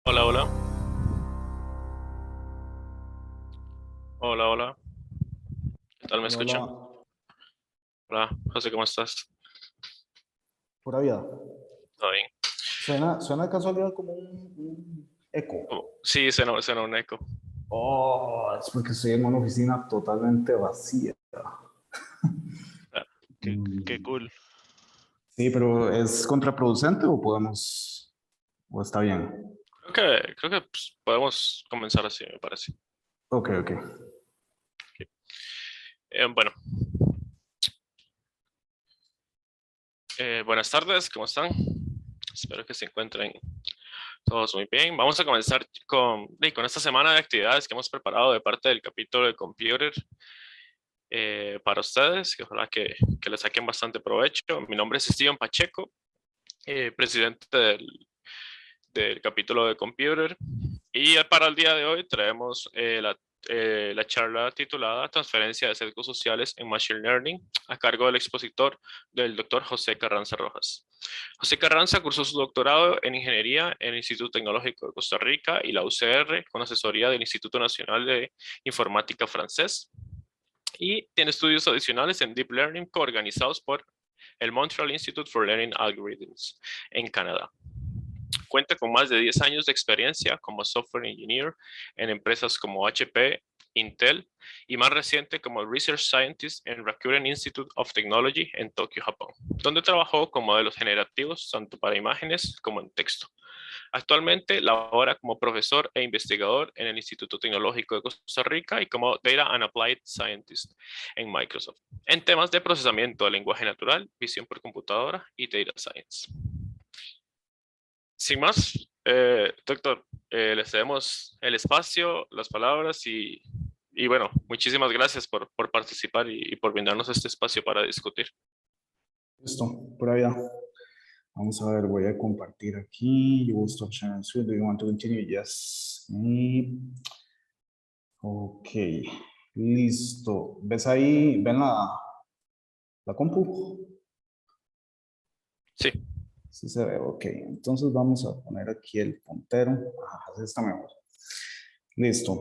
Hola, hola, hola, hola. ¿Qué tal me Hola, escuchan? hola, Hola, José, ¿cómo estás? pura vida. ¿Todo bien? Suena de casualidad como un eco. Sí, suena un eco. Oh, es porque estoy en una oficina totalmente vacía. Ah, qué Mm, cool. sí, pero ¿es contraproducente o o está bien? Creo que podemos comenzar así, me parece. Ok, ok. Ok. Bueno, buenas tardes, ¿cómo están? Espero que se encuentren todos muy bien. Vamos a comenzar con esta semana de actividades que hemos preparado de parte del capítulo de Computer para ustedes, que ojalá que le saquen bastante provecho. Mi nombre es Steven Pacheco, presidente del capítulo de Computer. Y para el día de hoy traemos la charla titulada Transferencia de sesgos sociales en Machine Learning a cargo del expositor del doctor José Carranza Rojas. José Carranza cursó su doctorado en Ingeniería en el Instituto Tecnológico de Costa Rica y la UCR con asesoría del Instituto Nacional de Informática francés y tiene estudios adicionales en Deep Learning coorganizados por el Montreal Institute for Learning Algorithms en Canadá. Cuenta con más de 10 años de experiencia como software engineer en empresas como HP, Intel y más reciente como Research Scientist en Rakuten Institute of Technology en Tokio, Japón, donde trabajó con modelos generativos tanto para imágenes como en texto. Actualmente labora como profesor e investigador en el Instituto Tecnológico de Costa Rica y como Data and Applied Scientist en Microsoft, en temas de procesamiento de lenguaje natural, visión por computadora y data science. Sin más, doctor, le cedemos el espacio, las palabras y bueno, muchísimas gracias por participar y por brindarnos este espacio para discutir. Listo, pura vida. Vamos a ver, voy a compartir aquí. You will stop sharing screen. Do you want to continue? Yes. Ok, listo. ¿Ves ahí? ¿Ven la compu? Sí, Sí se ve, ok. Entonces vamos a poner aquí el puntero. Ajá, así está mejor. Listo.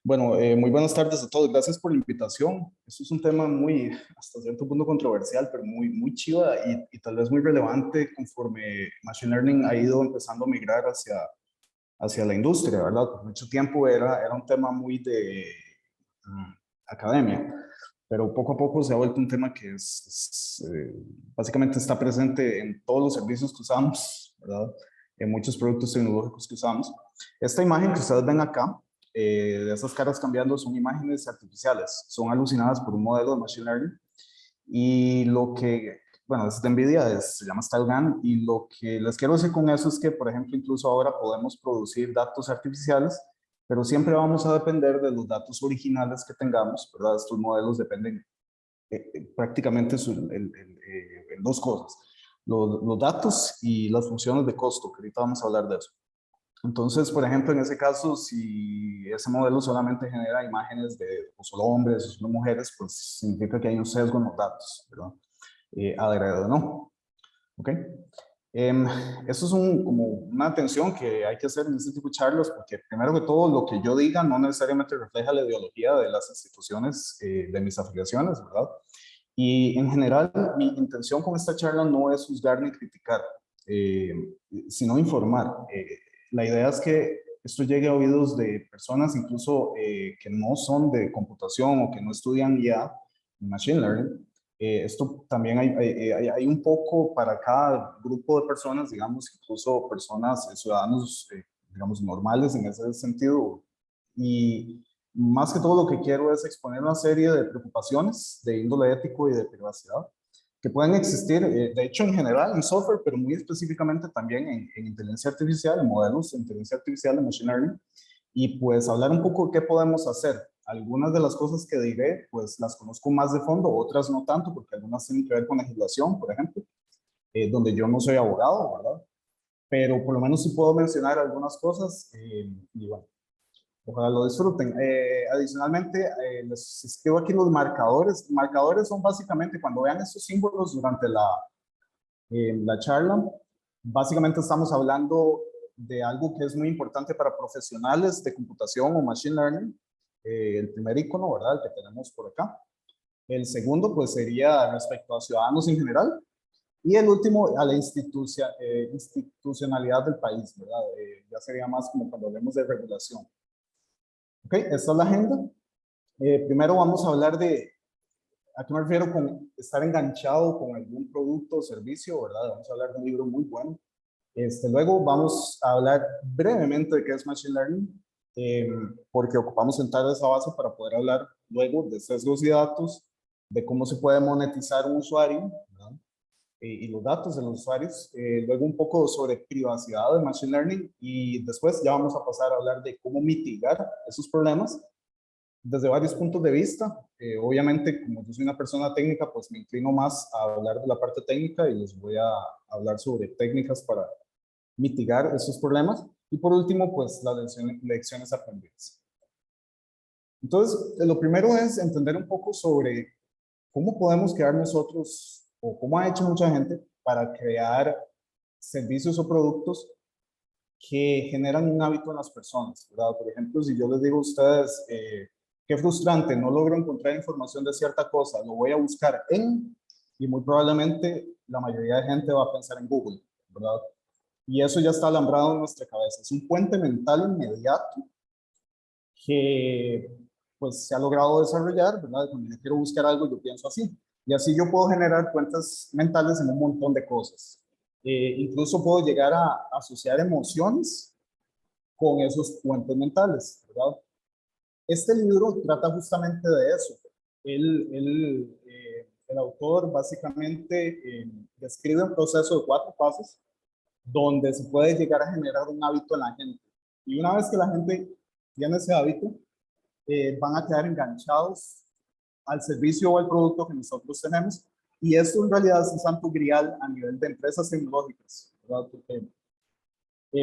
Bueno, muy buenas tardes a todos. Gracias por la invitación. Esto es un tema muy, hasta cierto punto controversial, pero muy chiva y tal vez muy relevante conforme Machine Learning ha ido empezando a migrar hacia la industria, ¿verdad? Por mucho tiempo era un tema muy de mm, academia, pero poco a poco se ha vuelto un tema que básicamente está presente en todos los servicios que usamos, ¿verdad? En muchos productos tecnológicos que usamos. Esta imagen que ustedes ven acá, de esas caras cambiando, son imágenes artificiales, son alucinadas por un modelo de Machine Learning y bueno, es de NVIDIA, se llama StyleGAN, y lo que les quiero decir con eso es que, por ejemplo, incluso ahora podemos producir datos artificiales, pero siempre vamos a depender de los datos originales que tengamos, ¿verdad? Estos modelos dependen prácticamente en dos cosas, los datos y las funciones de costo, que ahorita vamos a hablar de eso. Entonces, por ejemplo, en ese caso, si ese modelo solamente genera imágenes de o solo hombres o solo mujeres, pues significa que hay un sesgo en los datos, ¿verdad? Adrede o no. ¿Ok? Em, Eso es como una atención que hay que hacer en este tipo de charlas, porque primero que todo, lo que yo diga no necesariamente refleja la ideología de las instituciones de mis afiliaciones, ¿verdad? Y en general, mi intención con esta charla no es juzgar ni criticar, eh, sino informar. La idea es que esto llegue a oídos de personas incluso que no son de computación o que no estudian ya Machine Learning. Esto también hay un poco para cada grupo de personas, digamos, incluso personas, ciudadanos, digamos, normales en ese sentido. Y más que todo lo que quiero es exponer una serie de preocupaciones de índole ético y de privacidad que pueden existir, de hecho, en general en software, pero muy específicamente también en inteligencia artificial, en modelos de inteligencia artificial, en machine learning, y pues hablar un poco de qué podemos hacer. Algunas de las cosas que diré, pues las conozco más de fondo, otras no tanto, porque algunas tienen que ver con legislación, por ejemplo, donde yo no soy abogado, ¿verdad? Pero por lo menos sí puedo mencionar algunas cosas y bueno, ojalá lo disfruten. Adicionalmente, les escribo aquí los marcadores. Marcadores son básicamente cuando vean estos símbolos durante la charla, básicamente estamos hablando de algo que es muy importante para profesionales de computación o machine learning. El primer icono, ¿verdad? El que tenemos por acá. El segundo, pues, sería respecto a ciudadanos en general. Y el último, a la institucionalidad del país, ¿verdad? Ya sería más como cuando hablemos de regulación. Ok, esta es la agenda. Primero vamos a hablar de, ¿a qué me refiero con estar enganchado con algún producto o servicio, ¿verdad? Vamos a hablar de un libro muy bueno. Luego vamos a hablar brevemente de qué es Machine Learning, porque ocupamos sentar esa base para poder hablar luego de sesgos y datos, de cómo se puede monetizar un usuario, ¿verdad? Y los datos de los usuarios. Luego un poco sobre privacidad de Machine Learning y después ya vamos a pasar a hablar de cómo mitigar esos problemas desde varios puntos de vista. Obviamente, como yo soy una persona técnica, pues me inclino más a hablar de la parte técnica y les voy a hablar sobre técnicas para mitigar esos problemas. Y por último, pues las lecciones aprendidas. Entonces, lo primero es entender un poco sobre cómo podemos crear nosotros, o cómo ha hecho mucha gente para crear servicios o productos que generan un hábito en las personas, ¿verdad? Por ejemplo, si yo les digo a ustedes, qué frustrante, no logro encontrar información de cierta cosa, lo voy a buscar y muy probablemente la mayoría de gente va a pensar en Google, ¿verdad? Y eso ya está alambrado en nuestra cabeza. Es un puente mental inmediato que pues se ha logrado desarrollar, ¿verdad? Cuando yo quiero buscar algo, yo pienso así. Y así yo puedo generar cuentas mentales en un montón de cosas. Incluso puedo llegar a asociar emociones con esos puentes mentales, ¿verdad? Este libro trata justamente de eso. El autor básicamente describe un proceso de 4 pasos donde se puede llegar a generar un hábito en la gente. Y una vez que la gente tiene ese hábito, van a quedar enganchados al servicio o al producto que nosotros tenemos. Y esto en realidad es un santo grial a nivel de empresas tecnológicas, ¿verdad? Porque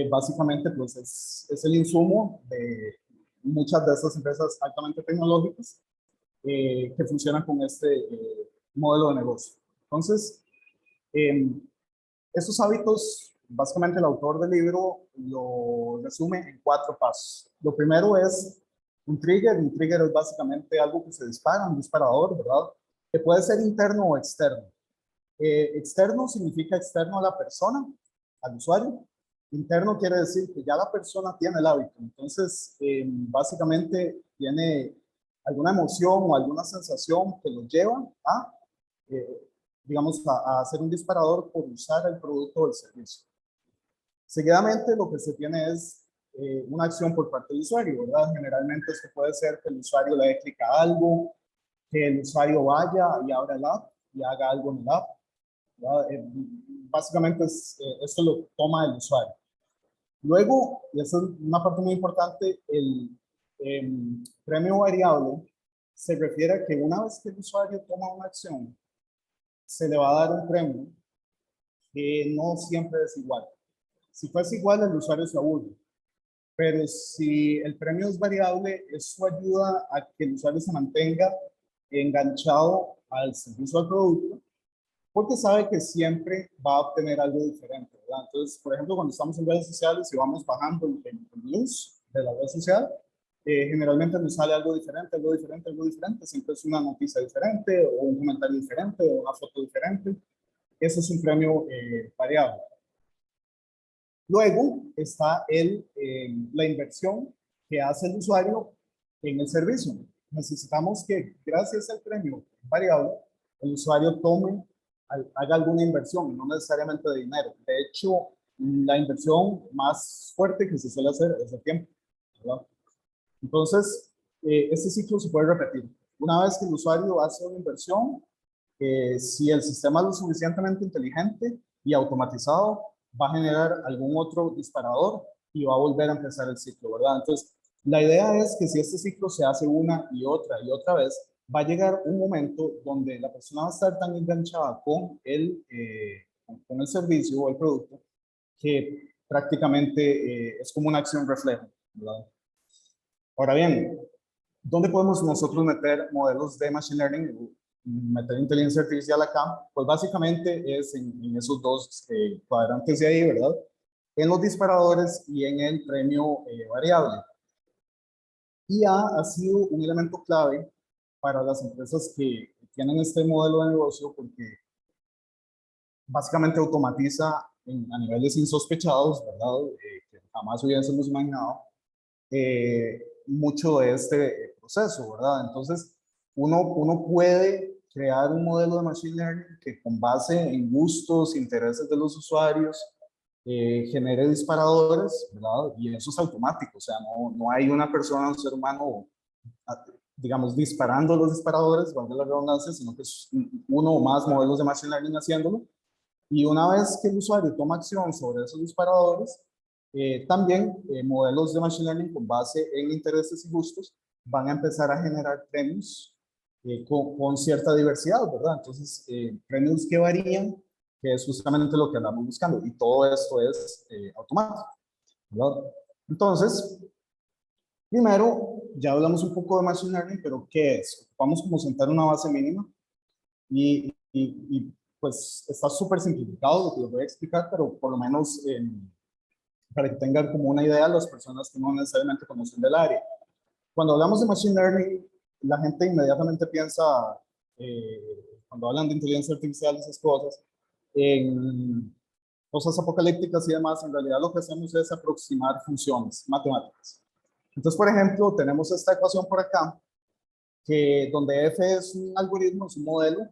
básicamente pues es el insumo de muchas de estas empresas altamente tecnológicas que funcionan con este modelo de negocio. Entonces, esos hábitos, básicamente el autor del libro lo resume en 4 pasos. Lo primero es un trigger. Un trigger es básicamente algo que se dispara, un disparador, ¿verdad? Que puede ser interno o externo. Externo significa externo a la persona, al usuario. Interno quiere decir que ya la persona tiene el hábito. Entonces, básicamente tiene alguna emoción o alguna sensación que lo lleva a, digamos, a hacer un disparador por usar el producto o el servicio. Seguidamente, lo que se tiene es una acción por parte del usuario, ¿verdad? Generalmente esto puede ser que el usuario le dé clic a algo, que el usuario vaya y abra el app y haga algo en el app. Básicamente esto lo toma el usuario. Luego, y esa es una parte muy importante, el premio variable se refiere a que una vez que el usuario toma una acción, se le va a dar un premio que no siempre es igual. Si fuese igual, el usuario se aburre. Pero si el premio es variable, eso ayuda a que el usuario se mantenga enganchado al servicio, al producto, porque sabe que siempre va a obtener algo diferente, ¿verdad? Entonces, por ejemplo, cuando estamos en redes sociales y vamos bajando el luz de la red social, generalmente nos sale algo diferente, algo diferente, algo diferente. Siempre es una noticia diferente, o un comentario diferente, o una foto diferente. Ese es un premio variable. Luego está la inversión que hace el usuario en el servicio. Necesitamos que, gracias al premio variable, el usuario haga alguna inversión, no necesariamente de dinero. De hecho, la inversión más fuerte que se suele hacer es el tiempo, ¿verdad? Entonces, este ciclo se puede repetir. Una vez que el usuario hace una inversión, si el sistema es lo suficientemente inteligente y automatizado, va a generar algún otro disparador y va a volver a empezar el ciclo, ¿verdad? Entonces, la idea es que si este ciclo se hace una y otra vez, va a llegar un momento donde la persona va a estar tan enganchada con el servicio o el producto que prácticamente es como una acción reflejo, ¿verdad? Ahora bien, ¿dónde podemos nosotros meter modelos de Machine Learning, meter inteligencia artificial acá? Pues básicamente es en esos 2 cuadrantes de ahí, ¿verdad? en los disparadores y en el premio variable. IA ha sido un elemento clave para las empresas que tienen este modelo de negocio porque básicamente automatiza a niveles insospechados, ¿verdad? Que jamás hubiésemos imaginado mucho de este proceso, ¿verdad? Entonces, uno puede crear un modelo de Machine Learning que con base en gustos, intereses de los usuarios, genere disparadores, ¿verdad? Y eso es automático, o sea, no hay una persona, un ser humano, digamos, disparando los disparadores, valga la redundancia, sino que es uno o más modelos de Machine Learning haciéndolo. Y una vez que el usuario toma acción sobre esos disparadores, también modelos de Machine Learning con base en intereses y gustos van a empezar a generar premios con cierta diversidad, ¿verdad? Entonces, premios que varían, que es justamente lo que andamos buscando, y todo esto es automático, ¿verdad? Entonces, primero, ya hablamos un poco de Machine Learning, pero ¿qué es? Vamos como sentar una base mínima y pues está súper simplificado lo que les voy a explicar, pero por lo menos para que tengan como una idea las personas que no necesariamente conocen del área. Cuando hablamos de Machine Learning, la gente inmediatamente piensa, cuando hablan de inteligencia artificial y esas cosas, en cosas apocalípticas y demás. En realidad lo que hacemos es aproximar funciones matemáticas. Entonces, por ejemplo, tenemos esta ecuación por acá, que donde f es un algoritmo, es un modelo,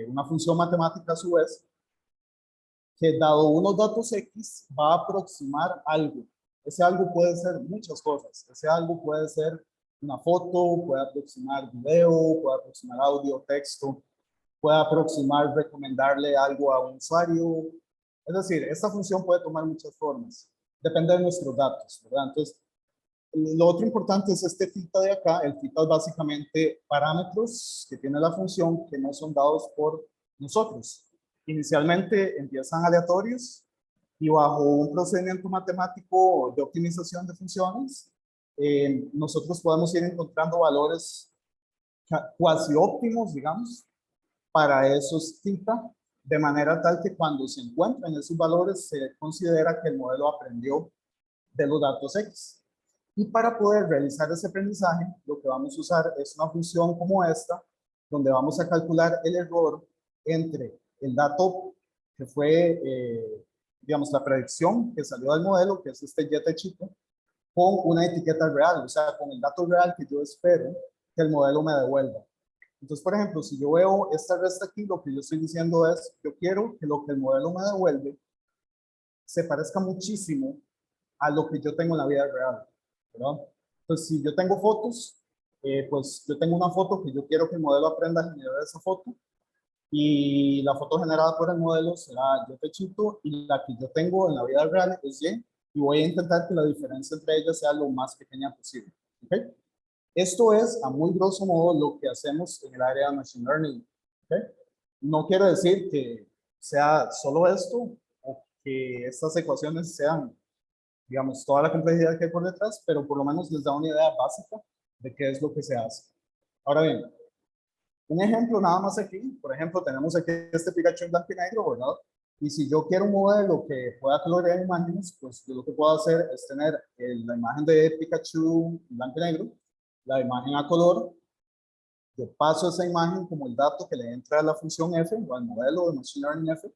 una función matemática a su vez, que dado unos datos X va a aproximar algo. Ese algo puede ser muchas cosas. Ese algo puede ser una foto, puede aproximar video, puede aproximar audio, texto, puede aproximar recomendarle algo a un usuario. Es decir, esta función puede tomar muchas formas. Depende de nuestros datos, ¿verdad? Entonces, lo otro importante es este θ de acá. El θ es básicamente parámetros que tiene la función que no son dados por nosotros. Inicialmente empiezan aleatorios y bajo un procedimiento matemático de optimización de funciones, nosotros podemos ir encontrando valores cuasi óptimos, digamos, para esos θ, de manera tal que cuando se encuentran esos valores se considera que el modelo aprendió de los datos X. Y para poder realizar ese aprendizaje, lo que vamos a usar es una función como esta, donde vamos a calcular el error entre el dato que fue, digamos, la predicción que salió del modelo, que es este y chico, con una etiqueta real, o sea, con el dato real que yo espero que el modelo me devuelva. Entonces, por ejemplo, si yo veo esta resta aquí, lo que yo estoy diciendo es, yo quiero que lo que el modelo me devuelve se parezca muchísimo a lo que yo tengo en la vida real, ¿verdad? Entonces, si yo tengo fotos, pues yo tengo una foto que yo quiero que el modelo aprenda a generar esa foto, y la foto generada por el modelo será yo pechito, y la que yo tengo en la vida real es y voy a intentar que la diferencia entre ellas sea lo más pequeña posible. ¿Okay? Esto es, a muy grosso modo, lo que hacemos en el área de Machine Learning. ¿Okay? No quiere decir que sea solo esto, o que estas ecuaciones sean, digamos, toda la complejidad que hay por detrás, pero por lo menos les da una idea básica de qué es lo que se hace. Ahora bien, un ejemplo nada más aquí, por ejemplo, tenemos aquí este Pikachu en blanco y negro, ¿verdad? Y si yo quiero un modelo que pueda colorear imágenes, pues yo lo que puedo hacer es tener la imagen de Pikachu en blanco y negro, la imagen a color, yo paso esa imagen como el dato que le entra a la función f, o al modelo de Machine Learning f.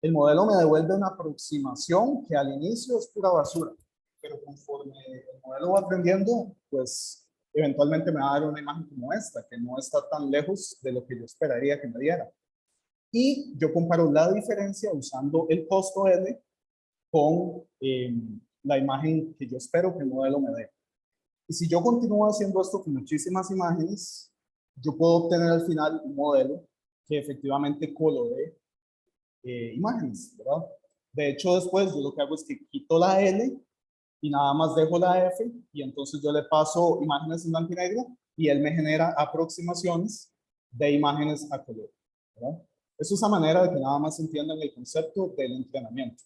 El modelo me devuelve una aproximación que al inicio es pura basura, pero conforme el modelo va aprendiendo, pues eventualmente me va a dar una imagen como esta, que no está tan lejos de lo que yo esperaría que me diera. Y yo comparo la diferencia usando el costo L con la imagen que yo espero que el modelo me dé. Y si yo continúo haciendo esto con muchísimas imágenes, yo puedo obtener al final un modelo que efectivamente coloree imágenes, ¿verdad? De hecho, después yo lo que hago es que quito la L y nada más dejo la F, y entonces yo le paso imágenes en blanco y negro y él me genera aproximaciones de imágenes a color, ¿verdad? Eso es a manera de que nada más entiendan el concepto del entrenamiento.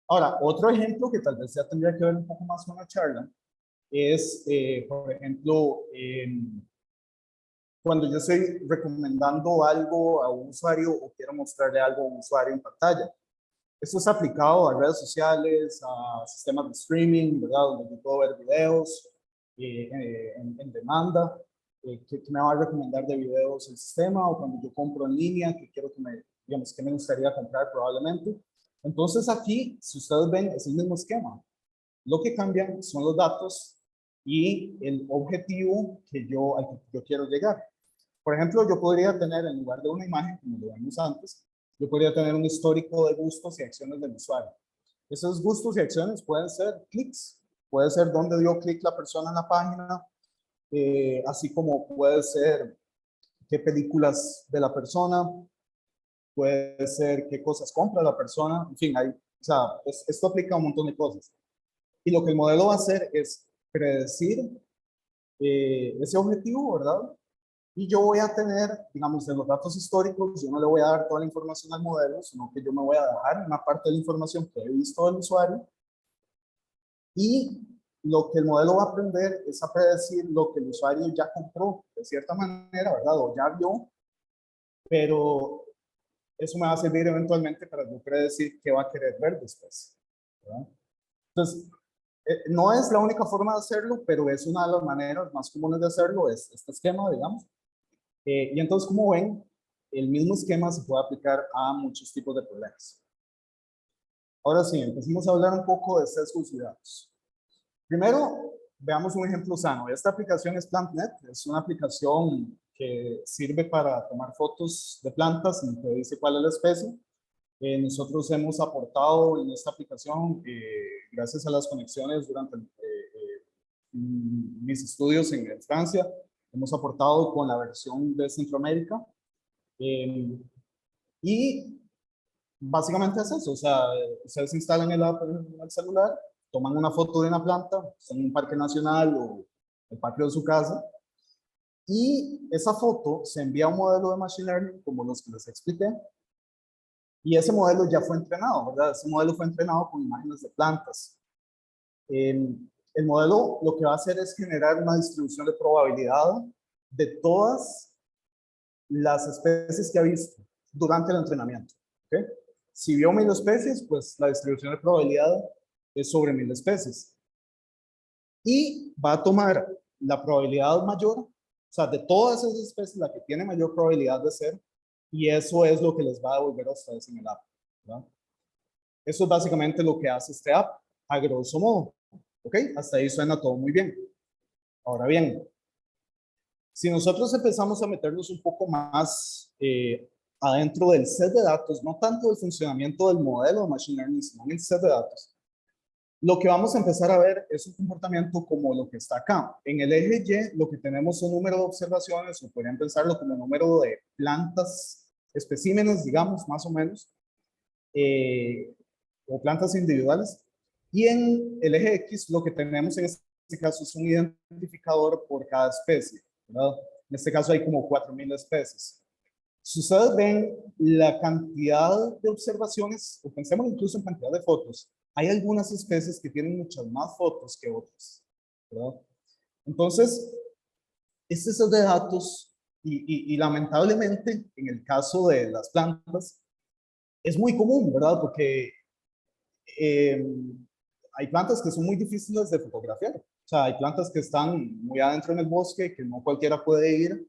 Ahora, otro ejemplo que tal vez ya tendría que ver un poco más con la charla es, por ejemplo, cuando yo estoy recomendando algo a un usuario o quiero mostrarle algo a un usuario en pantalla. Esto es aplicado a redes sociales, a sistemas de streaming, ¿verdad? Donde yo puedo ver videos en demanda. ¿Qué me va a recomendar de videos el sistema? O cuando yo compro en línea, que quiero que me, digamos, que me gustaría comprar probablemente. Entonces aquí, si ustedes ven, es el mismo esquema. Lo que cambian son los datos y el objetivo al que yo quiero llegar. Por ejemplo, yo podría tener, en lugar de una imagen, como lo vimos antes, yo podría tener un histórico de gustos y acciones del usuario. Esos gustos y acciones pueden ser clics, puede ser dónde dio clic la persona en la página, así como puede ser qué películas de la persona, puede ser qué cosas compra la persona, en fin, o sea, esto aplica a un montón de cosas. Y lo que el modelo va a hacer es predecir ese objetivo, ¿verdad? Y yo voy a tener, digamos, de los datos históricos, yo no le voy a dar toda la información al modelo, sino que yo me voy a dejar una parte de la información que he visto del usuario. Y lo que el modelo va a aprender es a predecir lo que el usuario ya compró, de cierta manera, ¿verdad? O ya vio, pero eso me va a servir eventualmente para yo predecir qué va a querer ver después, ¿verdad? Entonces, no es la única forma de hacerlo, pero es una de las maneras más comunes de hacerlo, es este esquema, digamos. Y entonces, como ven, el mismo esquema se puede aplicar a muchos tipos de problemas. Ahora sí, empecemos a hablar un poco de sesgos y datos. Primero, veamos un ejemplo sano. Esta aplicación es PlantNet, es una aplicación que sirve para tomar fotos de plantas y te dice cuál es la especie. Nosotros hemos aportado en esta aplicación, gracias a las conexiones durante mis estudios en Francia, hemos aportado con la versión de Centroamérica. Y básicamente es eso, o sea, ustedes instalan el app en el celular, toman una foto de una planta, en un parque nacional o el patio de su casa, y esa foto se envía a un modelo de Machine Learning, como los que les expliqué, y ese modelo ya fue entrenado, ¿verdad? Ese modelo fue entrenado con imágenes de plantas. El modelo lo que va a hacer es generar una distribución de probabilidad de todas las especies que ha visto durante el entrenamiento. ¿Okay? Si vio 1000 especies, pues la distribución de probabilidad es sobre 1000 especies. Y va a tomar la probabilidad mayor, o sea, de todas esas especies, la que tiene mayor probabilidad de ser, y eso es lo que les va a devolver a ustedes en el app, ¿verdad? Eso es básicamente lo que hace este app, a grosso modo. ¿Ok? Hasta ahí suena todo muy bien. Ahora bien, si nosotros empezamos a meternos un poco más adentro del set de datos, no tanto del funcionamiento del modelo de Machine Learning, sino en el set de datos, lo que vamos a empezar a ver es un comportamiento como lo que está acá. En el eje Y, lo que tenemos son número de observaciones, o podrían pensarlo como número de plantas, especímenes, digamos, más o menos, o plantas individuales. Y en el eje X, lo que tenemos en este caso es un identificador por cada especie, ¿verdad? En este caso hay como 4000 especies. Si ustedes ven la cantidad de observaciones, o pensemos incluso en cantidad de fotos, hay algunas especies que tienen muchas más fotos que otras, ¿verdad? Entonces, este es el de datos y lamentablemente, en el caso de las plantas, es muy común, ¿verdad? Porque eh, hay plantas que son muy difíciles de fotografiar. O sea, hay plantas que están muy adentro en el bosque, que no cualquiera puede ir,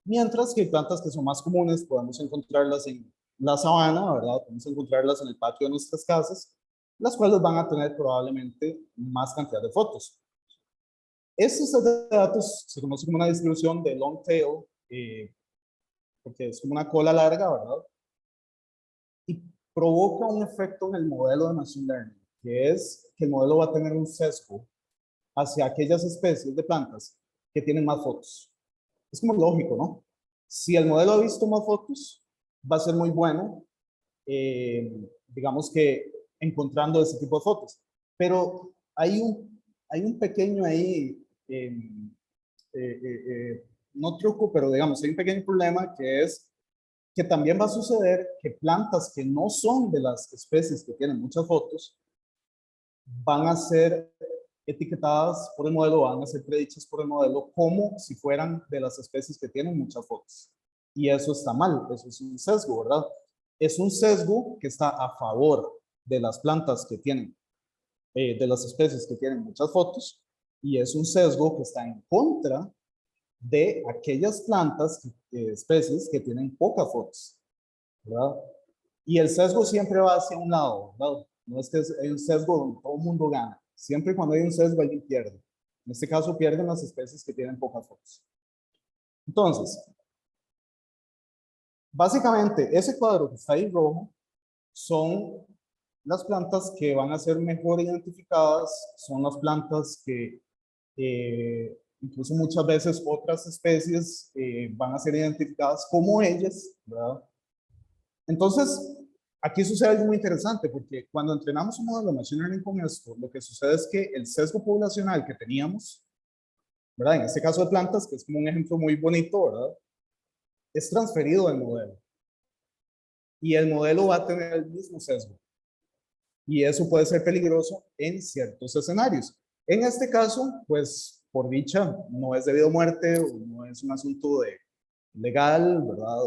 mientras que hay plantas que son más comunes, podemos encontrarlas en la sabana, ¿verdad? Podemos encontrarlas en el patio de nuestras casas, las cuales van a tener probablemente más cantidad de fotos. Este set de datos se conoce como una distribución de long tail, porque es como una cola larga, ¿verdad? Y provoca un efecto en el modelo de Machine Learning, que es que el modelo va a tener un sesgo hacia aquellas especies de plantas que tienen más fotos. Es como lógico, ¿no? Si el modelo ha visto más fotos, va a ser muy bueno, digamos que encontrando ese tipo de fotos. Pero hay un pequeño ahí, no truco, pero digamos, hay un pequeño problema que es que también va a suceder que plantas que no son de las especies que tienen muchas fotos van a ser etiquetadas por el modelo, van a ser predichas por el modelo como si fueran de las especies que tienen muchas fotos. Y eso está mal, eso es un sesgo, ¿verdad? Es un sesgo que está a favor de las plantas que tienen, de las especies que tienen muchas fotos, y es un sesgo que está en contra de aquellas plantas, especies que tienen pocas fotos, ¿verdad? Y el sesgo siempre va hacia un lado, ¿verdad? No es que hay un sesgo donde todo el mundo gana. Siempre cuando hay un sesgo, alguien pierde. En este caso, pierden las especies que tienen pocas fotos. Entonces, básicamente, ese cuadro que está ahí rojo son las plantas que van a ser mejor identificadas, son las plantas que incluso muchas veces otras especies van a ser identificadas como ellas, ¿verdad? Entonces, aquí sucede algo muy interesante, porque cuando entrenamos un modelo de Machine Learning con esto, lo que sucede es que el sesgo poblacional que teníamos, ¿verdad? En este caso de plantas, que es como un ejemplo muy bonito, ¿verdad? Es transferido del modelo. Y el modelo va a tener el mismo sesgo. Y eso puede ser peligroso en ciertos escenarios. En este caso, pues, por dicha, no es debido a muerte, o no es un asunto de legal, ¿verdad?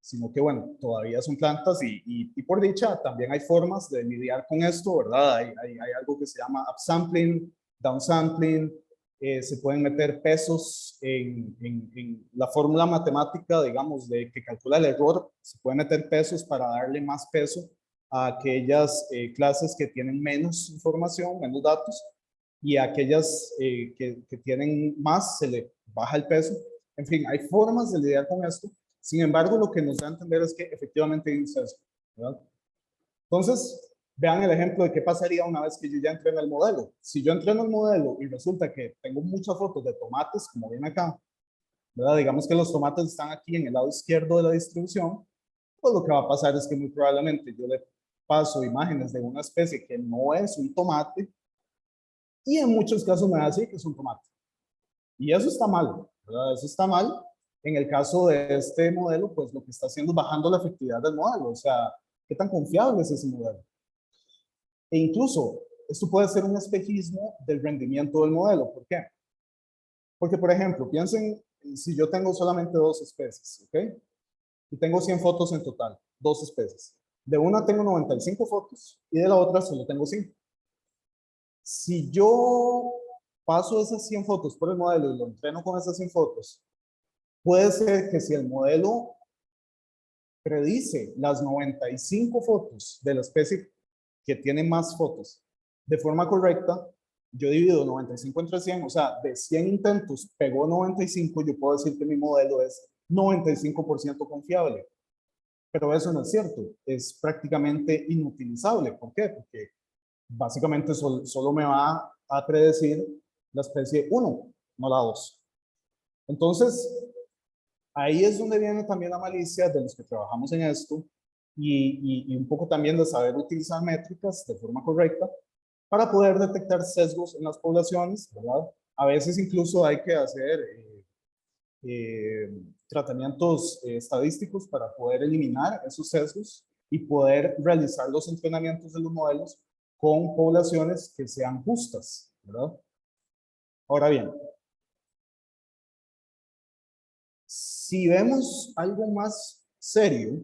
Sino que, bueno, todavía son plantas y por dicha también hay formas de lidiar con esto, ¿verdad? Hay algo que se llama upsampling, downsampling, se pueden meter pesos en la fórmula matemática, digamos, de que calcula el error, se pueden meter pesos para darle más peso a aquellas clases que tienen menos información, menos datos, y a aquellas que tienen más se le baja el peso. En fin, hay formas de lidiar con esto. Sin embargo, lo que nos da a entender es que efectivamente hay un sesgo, ¿verdad? Entonces, vean el ejemplo de qué pasaría una vez que yo ya entreno el modelo. Si yo entreno el modelo y resulta que tengo muchas fotos de tomates, como ven acá, ¿verdad? Digamos que los tomates están aquí en el lado izquierdo de la distribución, pues lo que va a pasar es que muy probablemente yo le paso imágenes de una especie que no es un tomate y en muchos casos me va a decir que es un tomate. Y eso está mal, ¿verdad? Eso está mal. En el caso de este modelo, pues lo que está haciendo es bajando la efectividad del modelo. O sea, ¿qué tan confiable es ese modelo? E incluso, esto puede ser un espejismo del rendimiento del modelo. ¿Por qué? Porque, por ejemplo, piensen si yo tengo solamente dos especies, ¿ok? Y tengo 100 fotos en total, dos especies. De una tengo 95 fotos y de la otra solo tengo 5. Si yo paso esas 100 fotos por el modelo y lo entreno con esas 100 fotos, puede ser que si el modelo predice las 95 fotos de la especie que tiene más fotos de forma correcta, yo divido 95 entre 100, o sea, de 100 intentos pegó 95, yo puedo decir que mi modelo es 95% confiable. Pero eso no es cierto, es prácticamente inutilizable. ¿Por qué? Porque básicamente solo me va a predecir la especie 1, no la 2. Entonces, ahí es donde viene también la malicia de los que trabajamos en esto y un poco también de saber utilizar métricas de forma correcta para poder detectar sesgos en las poblaciones, ¿verdad? A veces incluso hay que hacer tratamientos estadísticos para poder eliminar esos sesgos y poder realizar los entrenamientos de los modelos con poblaciones que sean justas, ¿verdad? Ahora bien, si vemos algo más serio,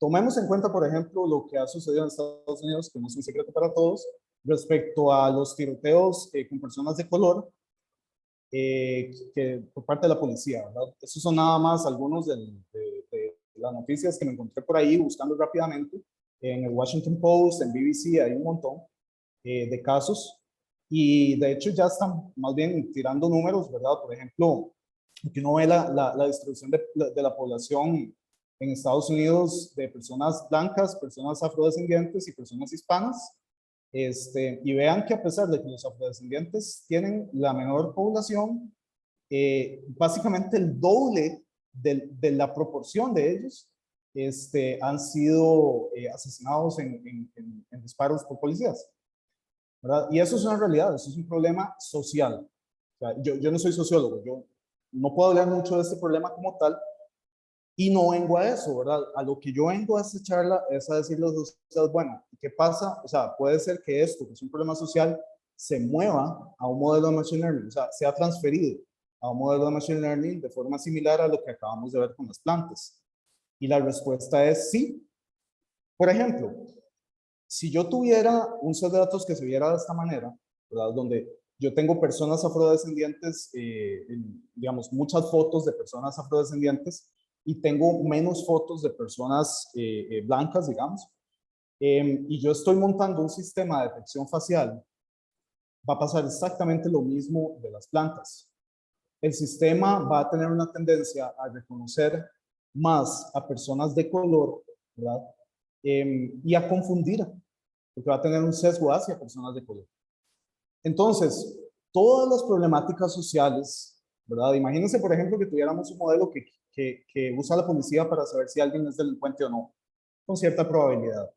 tomemos en cuenta, por ejemplo, lo que ha sucedido en Estados Unidos, que no es un secreto para todos, respecto a los tiroteos con personas de color que por parte de la policía, ¿verdad? Esos son nada más algunos de las noticias que me encontré por ahí buscando rápidamente. En el Washington Post, en BBC, hay un montón de casos. Y de hecho ya están más bien tirando números, ¿verdad? Por ejemplo, que uno ve la distribución de la población en Estados Unidos de personas blancas, personas afrodescendientes y personas hispanas. Y vean que a pesar de que los afrodescendientes tienen la menor población, básicamente el doble de la proporción de ellos han sido asesinados en disparos por policías, ¿verdad? Y eso es una realidad, eso es un problema social. O sea, yo no soy sociólogo, yo no puedo hablar mucho de este problema como tal, y no vengo a eso, ¿verdad? A lo que yo vengo a esta charla es a decirles a ustedes, bueno, ¿qué pasa? O sea, puede ser que esto, que es un problema social, se mueva a un modelo de Machine Learning, o sea, sea transferido a un modelo de Machine Learning de forma similar a lo que acabamos de ver con las plantas. Y la respuesta es sí. Por ejemplo, Si yo tuviera un set de datos que se viera de esta manera, ¿verdad? Donde yo tengo personas afrodescendientes, digamos, muchas fotos de personas afrodescendientes y tengo menos fotos de personas blancas, digamos, y yo estoy montando un sistema de detección facial, va a pasar exactamente lo mismo de las plantas. El sistema va a tener una tendencia a reconocer más a personas de color, ¿verdad? Y a confundir, porque va a tener un sesgo hacia personas de color. Entonces, todas las problemáticas sociales, ¿verdad? Imagínense, por ejemplo, que tuviéramos un modelo que usa la policía para saber si alguien es delincuente o no, con cierta probabilidad.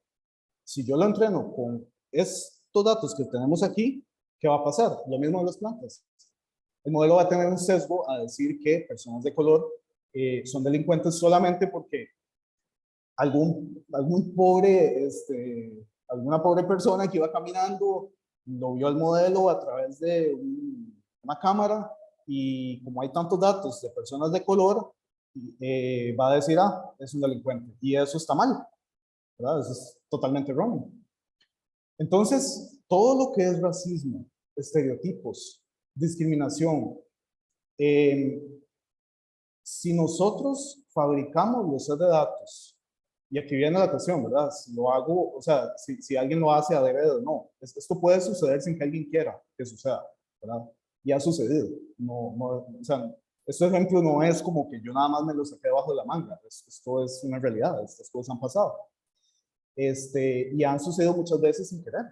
Si yo lo entreno con estos datos que tenemos aquí, ¿qué va a pasar? Lo mismo de las plantas. El modelo va a tener un sesgo a decir que personas de color son delincuentes solamente porque algún pobre, alguna pobre persona que iba caminando lo vio al modelo a través de una cámara y como hay tantos datos de personas de color, va a decir, ah, es un delincuente. Y eso está mal, ¿verdad? Eso es totalmente erróneo. Entonces, todo lo que es racismo, estereotipos, discriminación, eh, si nosotros fabricamos los sets de datos, y aquí viene la cuestión, ¿verdad? Si lo hago, o sea, si alguien lo hace a deber o no, esto puede suceder sin que alguien quiera que suceda, ¿verdad? Y ha sucedido. O sea, este ejemplo no es como que yo nada más me lo saqué debajo de la manga, esto es una realidad, estas cosas han pasado. Y han sucedido muchas veces sin querer.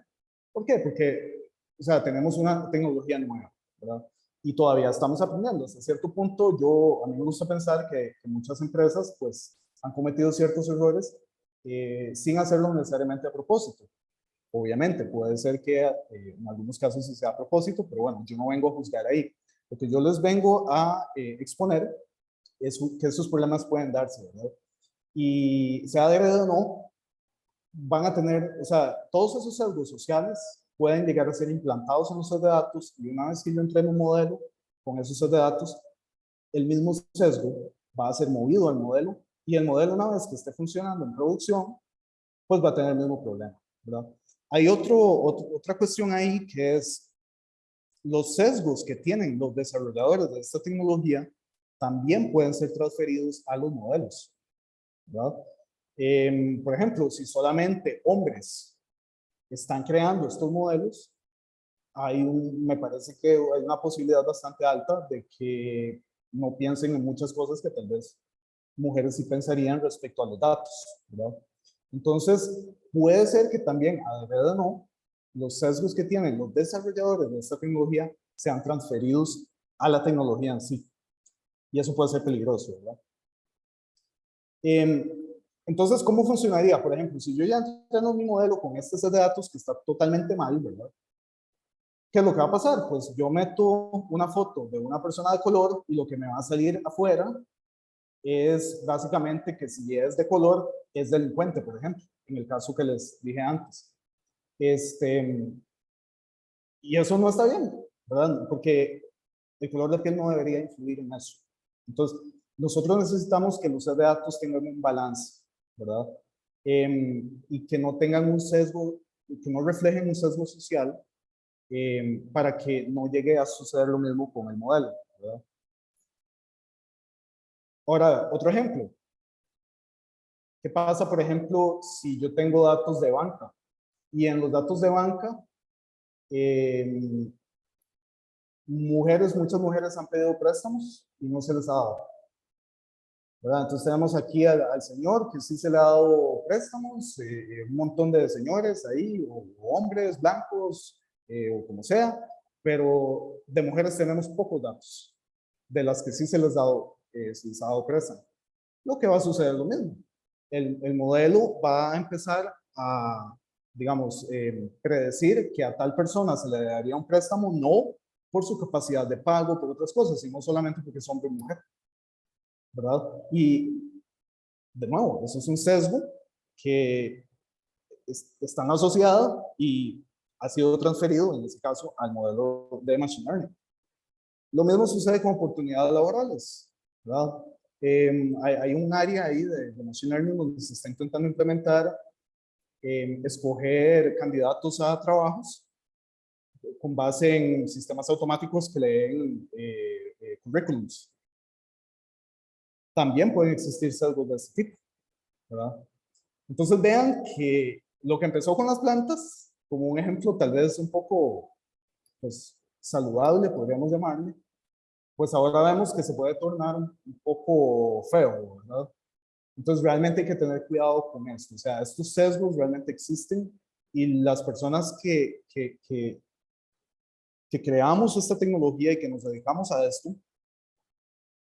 ¿Por qué? Porque, o sea, tenemos una tecnología nueva, ¿verdad? Y todavía estamos aprendiendo. Hasta cierto punto, a mí me gusta pensar que muchas empresas, pues, han cometido ciertos errores sin hacerlo necesariamente a propósito. Obviamente, puede ser que en algunos casos sí sea a propósito, pero bueno, yo no vengo a juzgar ahí. Lo que yo les vengo a exponer es que esos problemas pueden darse, ¿verdad? Y sea de verdad o no, van a tener, o sea, todos esos sesgos sociales pueden llegar a ser implantados en los sets de datos y una vez que yo entreno un modelo con esos sets de datos, el mismo sesgo va a ser movido al modelo y el modelo una vez que esté funcionando en producción, pues va a tener el mismo problema, ¿verdad? Hay otra cuestión ahí que es los sesgos que tienen los desarrolladores de esta tecnología también pueden ser transferidos a los modelos, ¿verdad? Por ejemplo, si solamente hombres están creando estos modelos, me parece que hay una posibilidad bastante alta de que no piensen en muchas cosas que tal vez mujeres sí pensarían respecto a los datos, ¿verdad? Entonces, puede ser que también, a ver o no, los sesgos que tienen los desarrolladores de esta tecnología sean transferidos a la tecnología en sí. Y eso puede ser peligroso, ¿verdad? Entonces, ¿cómo funcionaría? Por ejemplo, si yo ya entreno mi modelo con este set de datos que está totalmente mal, ¿verdad? ¿Qué es lo que va a pasar? Pues yo meto una foto de una persona de color y lo que me va a salir afuera es básicamente que si es de color, es delincuente, por ejemplo, en el caso que les dije antes. Y eso no está bien, ¿verdad? Porque el color de piel no debería influir en eso. Entonces, nosotros necesitamos que los de datos tengan un balance, ¿verdad? Y que no tengan un sesgo, que no reflejen un sesgo social para que no llegue a suceder lo mismo con el modelo, ¿verdad? Ahora, otro ejemplo. ¿Qué pasa, por ejemplo, si yo tengo datos de banca? Y en los datos de banca, muchas mujeres han pedido préstamos y no se les ha dado, ¿verdad? Entonces tenemos aquí al señor que sí se le ha dado préstamos, un montón de señores ahí, o hombres blancos, o como sea, pero de mujeres tenemos pocos datos, de las que sí se les ha dado préstamo. Lo que va a suceder es lo mismo. El modelo va a empezar a, digamos, predecir que a tal persona se le daría un préstamo no por su capacidad de pago, por otras cosas, sino solamente porque es hombre o mujer, ¿verdad? Y, de nuevo, eso es un sesgo que está asociado y ha sido transferido, en este caso, al modelo de Machine Learning. Lo mismo sucede con oportunidades laborales, ¿verdad? Hay un área ahí de Machine Learning donde se está intentando implementar escoger candidatos a trabajos con base en sistemas automáticos que leen currículums. También pueden existir sesgos de este tipo, ¿verdad? Entonces vean que lo que empezó con las plantas, como un ejemplo tal vez un poco pues, saludable, podríamos llamarle, pues ahora vemos que se puede tornar un poco feo, ¿verdad? Entonces realmente hay que tener cuidado con esto. O sea, estos sesgos realmente existen y las personas que creamos esta tecnología y que nos dedicamos a esto,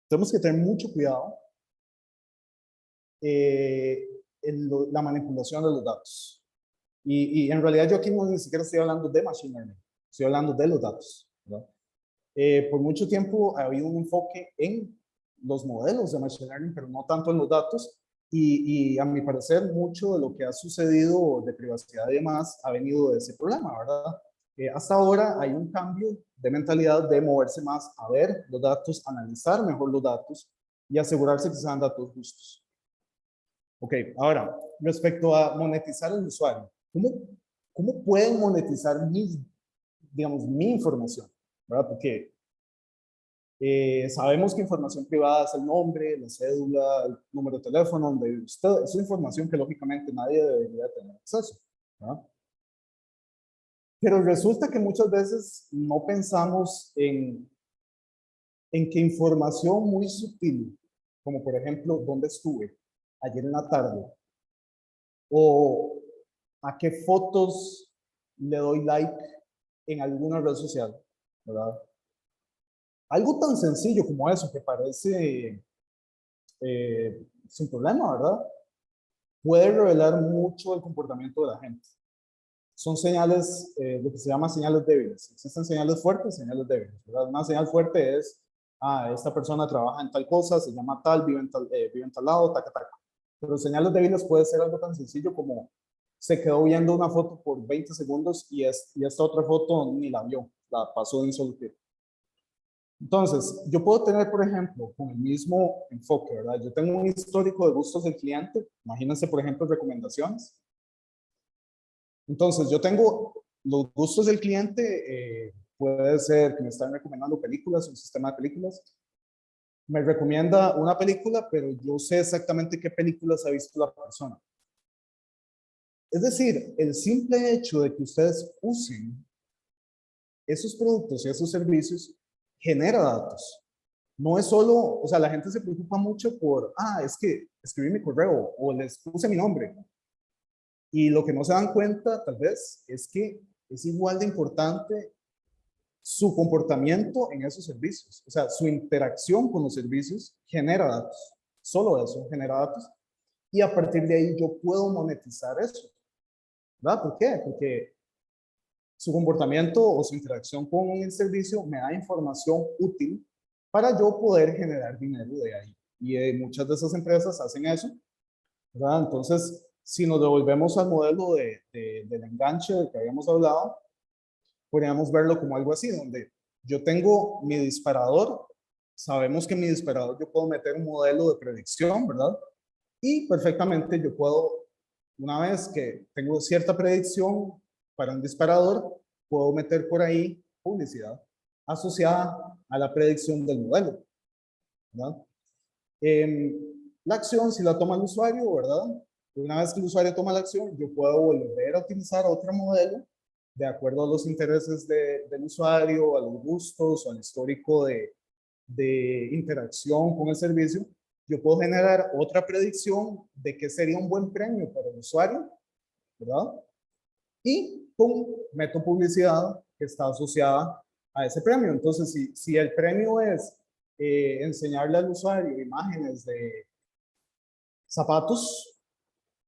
tenemos que tener mucho cuidado en la manipulación de los datos. Y en realidad yo aquí no ni siquiera estoy hablando de machine learning, estoy hablando de los datos, ¿verdad? Por mucho tiempo ha habido un enfoque en los modelos de machine learning, pero no tanto en los datos. Y a mi parecer, mucho de lo que ha sucedido de privacidad y demás ha venido de ese problema, ¿verdad? Hasta ahora hay un cambio de mentalidad de moverse más a ver los datos, analizar mejor los datos y asegurarse que sean datos justos. Ok, ahora, respecto a monetizar al usuario, ¿cómo pueden monetizar digamos, mi información? ¿Verdad? Porque sabemos que información privada es el nombre, la cédula, el número de teléfono, donde vive usted. Es información que lógicamente nadie debería tener acceso, ¿verdad? Pero resulta que muchas veces no pensamos en que información muy sutil, como por ejemplo, dónde estuve ayer en la tarde, o a qué fotos le doy like en alguna red social, ¿verdad? Algo tan sencillo como eso, que parece sin problema, ¿verdad? Puede revelar mucho el comportamiento de la gente. Son señales, lo que se llama señales débiles. Existen señales fuertes y señales débiles, ¿verdad? Una señal fuerte es, esta persona trabaja en tal cosa, se llama tal, vive en tal lado, taca, taca. Pero señales débiles puede ser algo tan sencillo como se quedó viendo una foto por 20 segundos y esta otra foto ni la vio, la pasó de un solo tiro. Entonces, yo puedo tener, por ejemplo, con el mismo enfoque, ¿verdad? Yo tengo un histórico de gustos del cliente. Imagínense, por ejemplo, recomendaciones. Entonces, yo tengo los gustos del cliente. Puede ser que me están recomendando películas, un sistema de películas. Me recomienda una película, pero yo sé exactamente qué películas ha visto la persona. Es decir, el simple hecho de que ustedes usen esos productos y esos servicios genera datos. No es solo, o sea, la gente se preocupa mucho por, es que escribí mi correo o les puse mi nombre. Y lo que no se dan cuenta, tal vez, es que es igual de importante su comportamiento en esos servicios. O sea, su interacción con los servicios genera datos. Solo eso genera datos. Y a partir de ahí yo puedo monetizar eso. ¿Verdad? ¿Por qué? Porque su comportamiento o su interacción con el servicio me da información útil para yo poder generar dinero de ahí. Y muchas de esas empresas hacen eso, ¿verdad? Entonces, si nos devolvemos al modelo del enganche del que habíamos hablado, podríamos verlo como algo así, donde yo tengo mi disparador, sabemos que en mi disparador yo puedo meter un modelo de predicción, ¿verdad? Y perfectamente yo puedo, una vez que tengo cierta predicción para un disparador, puedo meter por ahí publicidad asociada a la predicción del modelo, ¿verdad? La acción, si la toma el usuario, ¿verdad? Una vez que el usuario toma la acción, yo puedo volver a utilizar otro modelo de acuerdo a los intereses del usuario, a los gustos o al histórico de interacción con el servicio. Yo puedo generar otra predicción de qué sería un buen premio para el usuario, ¿verdad? Y pum, meto publicidad que está asociada a ese premio. Entonces, si el premio es enseñarle al usuario imágenes de zapatos,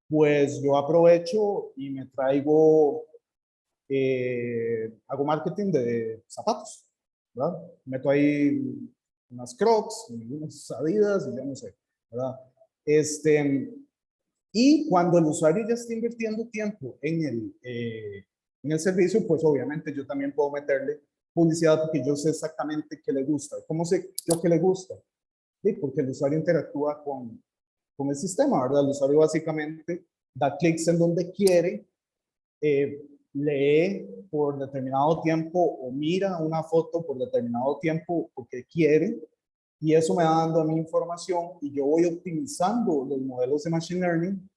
pues yo aprovecho y me traigo, hago marketing de zapatos, ¿verdad? Meto ahí unas Crocs, unas Adidas y ya no sé, ¿verdad? Y cuando el usuario ya está invirtiendo tiempo en el servicio, pues obviamente yo también puedo meterle publicidad porque yo sé exactamente qué le gusta. ¿Cómo sé yo qué le gusta? Sí, porque el usuario interactúa con el sistema, ¿verdad? El usuario básicamente da clics en donde quiere, lee por determinado tiempo o mira una foto por determinado tiempo porque quiere, y eso me va dando a mí información y yo voy optimizando los modelos de Machine Learning.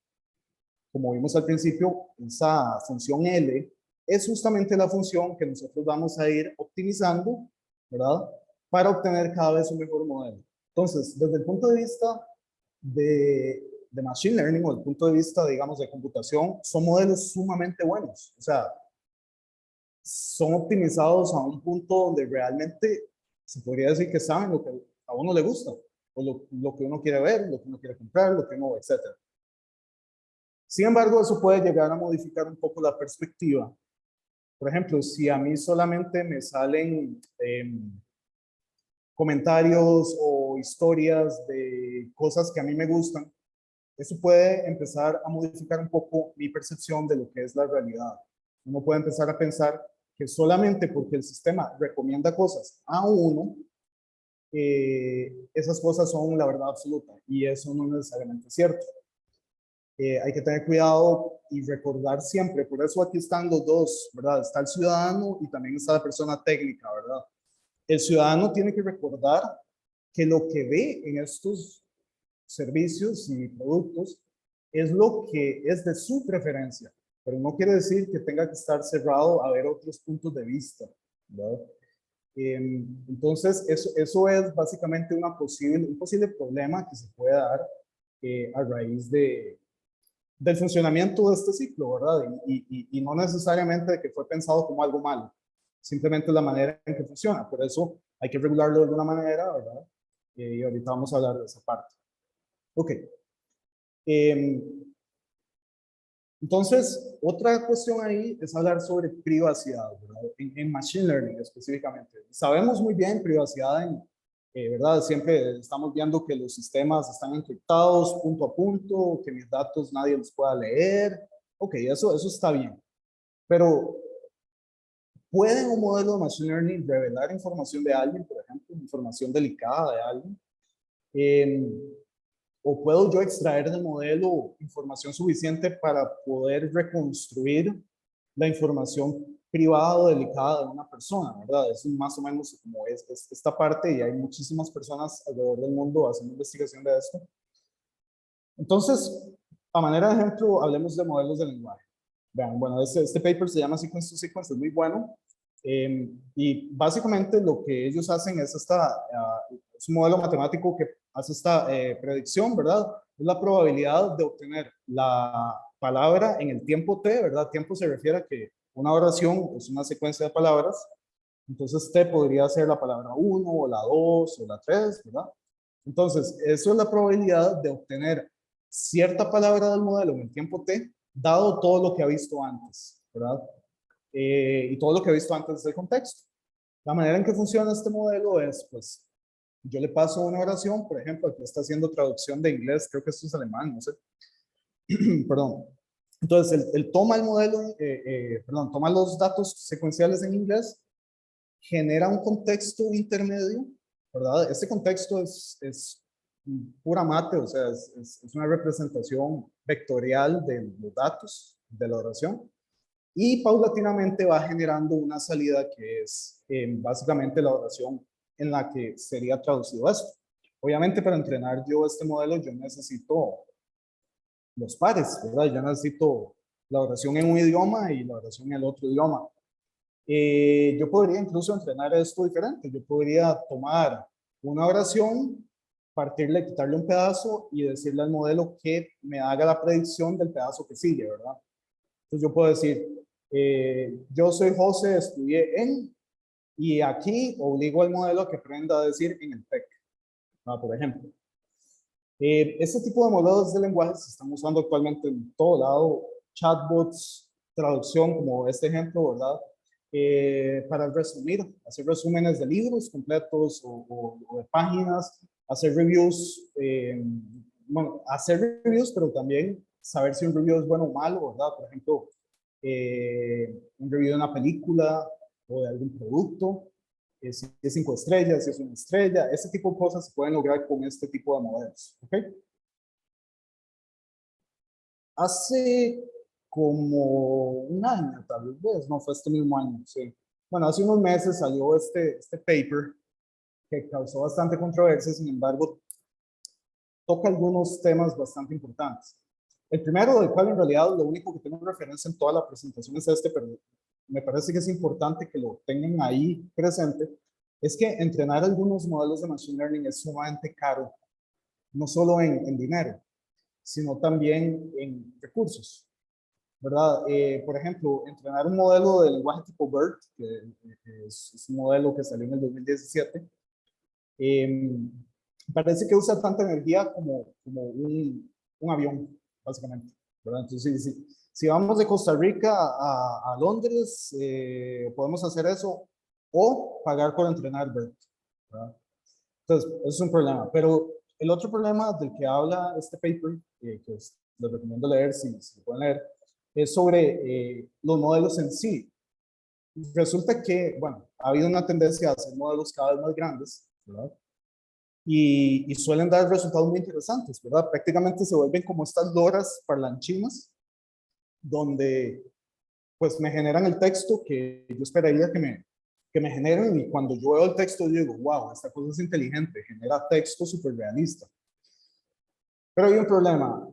Como vimos al principio, esa función L es justamente la función que nosotros vamos a ir optimizando, ¿verdad? Para obtener cada vez un mejor modelo. Entonces, desde el punto de vista de Machine Learning o el punto de vista, digamos, de computación, son modelos sumamente buenos. O sea, son optimizados a un punto donde realmente se podría decir que saben lo que a uno le gusta, o lo que uno quiere ver, lo que uno quiere comprar, lo que uno, etc. Sin embargo, eso puede llegar a modificar un poco la perspectiva. Por ejemplo, si a mí solamente me salen comentarios o historias de cosas que a mí me gustan, eso puede empezar a modificar un poco mi percepción de lo que es la realidad. Uno puede empezar a pensar que solamente porque el sistema recomienda cosas a uno, esas cosas son la verdad absoluta, y eso no es necesariamente cierto. Hay que tener cuidado y recordar siempre, por eso aquí están los dos, ¿verdad? Está el ciudadano y también está la persona técnica, ¿verdad? El ciudadano tiene que recordar que lo que ve en estos servicios y productos es lo que es de su preferencia, pero no quiere decir que tenga que estar cerrado a ver otros puntos de vista, ¿verdad? Entonces, eso es básicamente un posible problema que se puede dar a raíz del funcionamiento de este ciclo, ¿verdad? Y no necesariamente de que fue pensado como algo malo, simplemente la manera en que funciona. Por eso hay que regularlo de alguna manera, ¿verdad? Y ahorita vamos a hablar de esa parte. Ok. Entonces, otra cuestión ahí es hablar sobre privacidad, ¿verdad? En Machine Learning específicamente. Sabemos muy bien privacidad ¿verdad? Siempre estamos viendo que los sistemas están encriptados punto a punto, que mis datos nadie los pueda leer. Ok, eso está bien. Pero, ¿puede un modelo de Machine Learning revelar información de alguien, por ejemplo, información delicada de alguien? ¿O puedo yo extraer del modelo información suficiente para poder reconstruir la información privada o delicada de una persona, ¿verdad? Es más o menos como es esta parte, y hay muchísimas personas alrededor del mundo haciendo investigación de esto. Entonces, a manera de ejemplo, hablemos de modelos de lenguaje. Vean, bueno, este paper se llama Sequence to Sequence, es muy bueno. Y básicamente lo que ellos hacen es es un modelo matemático que hace esta predicción, ¿verdad? Es la probabilidad de obtener la palabra en el tiempo t, ¿verdad? Tiempo se refiere a que una oración es una secuencia de palabras. Entonces t podría ser la palabra 1 o la 2 o la 3, ¿verdad? Entonces, eso es la probabilidad de obtener cierta palabra del modelo en el tiempo t, dado todo lo que ha visto antes, ¿verdad? Y todo lo que he visto antes del contexto. La manera en que funciona este modelo es, pues, yo le paso una oración, por ejemplo, aquí está haciendo traducción de inglés, creo que esto es alemán, no sé. Perdón. Entonces, él toma el modelo, perdón, toma los datos secuenciales en inglés, genera un contexto intermedio, ¿verdad? Este contexto es pura mate, o sea, es una representación vectorial de los datos de la oración. Y paulatinamente va generando una salida que es básicamente la oración en la que sería traducido esto. Obviamente, para entrenar yo este modelo, yo necesito los pares, ¿verdad? Yo necesito la oración en un idioma y la oración en el otro idioma. Yo podría incluso entrenar esto diferente. Yo podría tomar una oración, partirle, quitarle un pedazo y decirle al modelo que me haga la predicción del pedazo que sigue, ¿verdad? Entonces yo puedo decir, yo soy José, estudié en, y aquí obligo al modelo a que aprenda a decir en el TEC, por ejemplo. Este tipo de modelos de lenguaje se están usando actualmente en todo lado, chatbots, traducción, como este ejemplo, ¿verdad? Para resumir, hacer resúmenes de libros completos o de páginas, hacer reviews, bueno, hacer reviews, pero también saber si un review es bueno o malo, ¿verdad? Por ejemplo, un review de una película o de algún producto, si es 5 estrellas, si es una estrella, ese tipo de cosas se pueden lograr con este tipo de modelos, ¿ok? Hace como un año, tal vez, no fue este mismo año, sí. Bueno, hace unos meses salió este paper que causó bastante controversia, sin embargo, toca algunos temas bastante importantes. El primero, del cual en realidad lo único que tengo referencia en toda la presentación es este, pero me parece que es importante que lo tengan ahí presente, es que entrenar algunos modelos de Machine Learning es sumamente caro, no solo en dinero, sino también en recursos, ¿verdad? Por ejemplo, entrenar un modelo de lenguaje tipo BERT, que es un modelo que salió en el 2017, parece que usa tanta energía como un avión, básicamente, ¿verdad? Entonces, si vamos de Costa Rica a Londres, podemos hacer eso o pagar por entrenar BERT, ¿verdad? Entonces, eso es un problema. Pero el otro problema del que habla este paper, que les recomiendo leer si lo pueden leer, es sobre los modelos en sí. Resulta que, bueno, ha habido una tendencia a hacer modelos cada vez más grandes, ¿verdad? Y suelen dar resultados muy interesantes, ¿verdad? Prácticamente se vuelven como estas loras parlanchinas, donde pues me generan el texto que yo esperaría que me generen, y cuando yo veo el texto digo, wow, esta cosa es inteligente, genera texto súper realista. Pero hay un problema.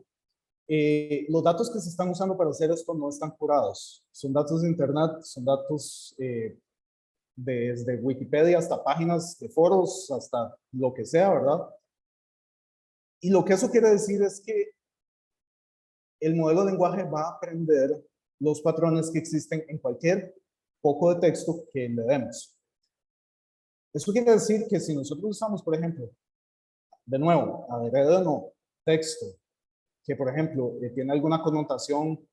Los datos que se están usando para hacer esto no están curados. Son datos de internet, son datos desde Wikipedia hasta páginas de foros, hasta lo que sea, ¿verdad? Y lo que eso quiere decir es que el modelo de lenguaje va a aprender los patrones que existen en cualquier poco de texto que le demos. Eso quiere decir que si nosotros usamos, por ejemplo, de nuevo, adrede texto, que por ejemplo tiene alguna connotación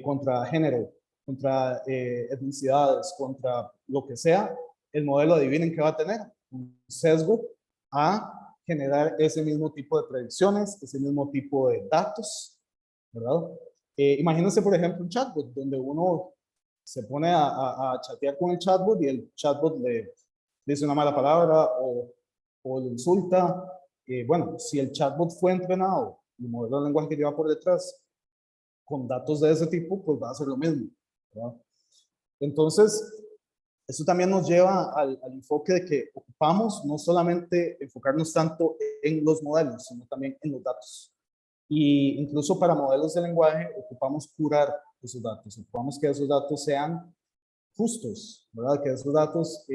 contra género, contra etnicidades, contra lo que sea, el modelo adivinen qué va a tener, un sesgo a generar ese mismo tipo de predicciones, ese mismo tipo de datos, ¿verdad? Imagínense, por ejemplo, un chatbot, donde uno se pone a chatear con el chatbot y el chatbot le dice una mala palabra o lo insulta. Bueno, si el chatbot fue entrenado, el modelo de lenguaje que lleva por detrás, con datos de ese tipo, pues va a hacer lo mismo, ¿verdad? Entonces, eso también nos lleva al enfoque de que ocupamos no solamente enfocarnos tanto en los modelos, sino también en los datos. Y incluso para modelos de lenguaje ocupamos curar esos datos, ocupamos que esos datos sean justos, ¿verdad? Que esos datos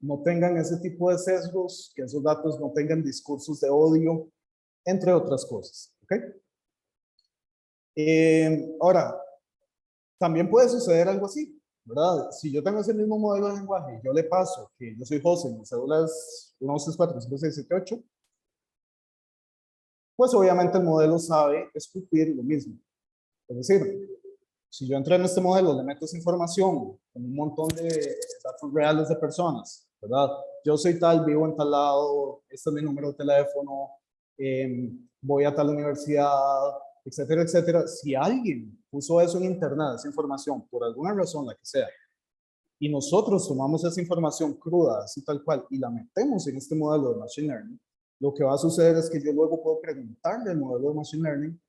no tengan ese tipo de sesgos, que esos datos no tengan discursos de odio, entre otras cosas, ¿ok? Ahora, también puede suceder algo así, ¿verdad? Si yo tengo ese mismo modelo de lenguaje, yo le paso que yo soy José, mi cédula es 1, 2, 3, 4, 5, 6, 7, 8, pues obviamente el modelo sabe escupir lo mismo. Es decir, si yo entreno este modelo, le meto esa información con un montón de datos reales de personas, ¿verdad? Yo soy tal, vivo en tal lado, este es mi número de teléfono, voy a tal universidad, etcétera, etcétera. Si alguien puso eso en internet, esa información, por alguna razón, la que sea, y nosotros tomamos esa información cruda, así tal cual, y la metemos en este modelo de Machine Learning, lo que va a suceder es que yo luego puedo preguntarle al modelo de Machine Learning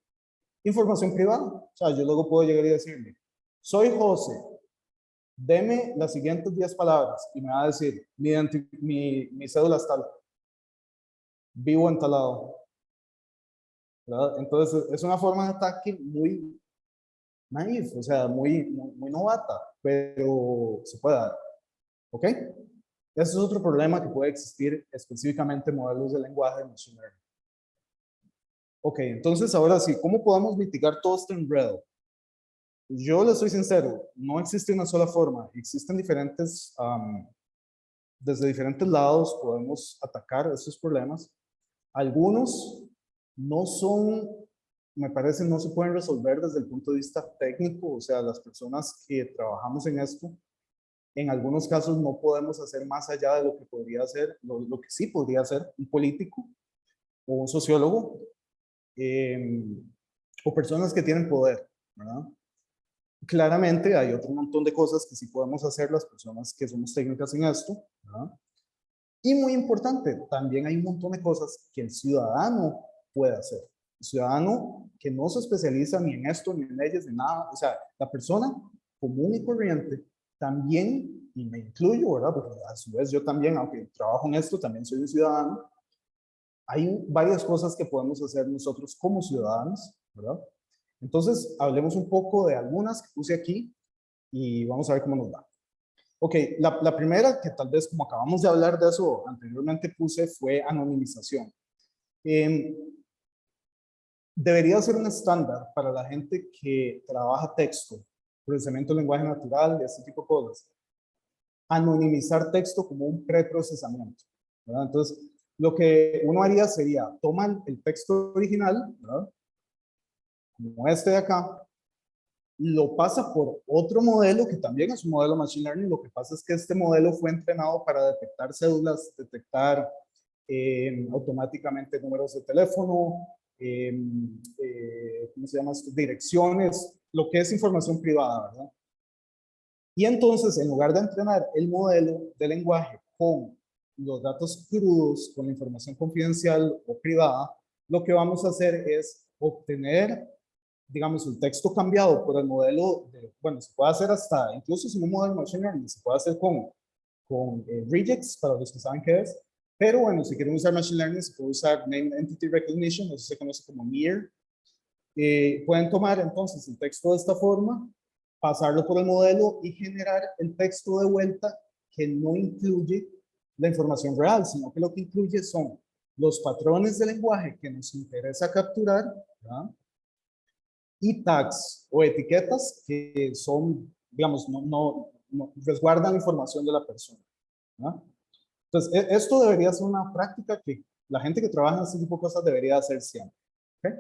información privada. O sea, yo luego puedo llegar y decirle, soy José, deme las siguientes 10 palabras, y me va a decir, mi cédula es tal, vivo en tal lado, ¿verdad? Entonces, es una forma de ataque muy naif, o sea, muy novata, pero se puede dar, ¿ok? Ese es otro problema que puede existir específicamente en modelos de lenguaje de Machine Learning. Ok, entonces ahora sí, ¿cómo podemos mitigar todo este enredo? Yo les soy sincero, no existe una sola forma, existen diferentes, desde diferentes lados podemos atacar esos problemas. Algunos no son, me parece, no se pueden resolver desde el punto de vista técnico, o sea, las personas que trabajamos en esto, en algunos casos no podemos hacer más allá de lo que podría hacer, lo que sí podría hacer un político o un sociólogo, o personas que tienen poder, ¿verdad? Claramente hay otro montón de cosas que sí podemos hacer las personas que somos técnicas en esto, ¿verdad? Y muy importante, también hay un montón de cosas que el ciudadano puede hacer, ciudadano que no se especializa ni en esto, ni en leyes, ni nada. O sea, la persona común y corriente también, y me incluyo, ¿verdad? Porque a su vez yo también, aunque trabajo en esto, también soy un ciudadano. Hay varias cosas que podemos hacer nosotros como ciudadanos, ¿verdad? Entonces, hablemos un poco de algunas que puse aquí y vamos a ver cómo nos va. Ok, la primera, que tal vez como acabamos de hablar de eso anteriormente puse, fue anonimización. Debería ser un estándar para la gente que trabaja texto, procesamiento de lenguaje natural y este tipo de cosas. Anonimizar texto como un preprocesamiento, ¿verdad? Entonces, lo que uno haría sería, toman el texto original, ¿verdad? Como este de acá, lo pasa por otro modelo que también es un modelo Machine Learning. Lo que pasa es que este modelo fue entrenado para detectar cédulas, detectar automáticamente números de teléfono, ¿cómo se llama esto? Direcciones, lo que es información privada, ¿verdad? Y entonces, en lugar de entrenar el modelo de lenguaje con los datos crudos, con la información confidencial o privada, lo que vamos a hacer es obtener, digamos, el texto cambiado por el modelo, bueno, se puede hacer hasta, incluso sin un modelo Machine Learning, se puede hacer con regex, para los que saben qué es, pero bueno, si quieren usar Machine Learning, se puede usar Name Entity Recognition, eso se conoce como NEAR. Pueden tomar entonces el texto de esta forma, pasarlo por el modelo y generar el texto de vuelta que no incluye la información real, sino que lo que incluye son los patrones de lenguaje que nos interesa capturar, ¿verdad? Y tags o etiquetas que son, digamos, no resguardan la información de la persona, ¿verdad? Entonces, esto debería ser una práctica que la gente que trabaja en este tipo de cosas debería hacer siempre. ¿Okay?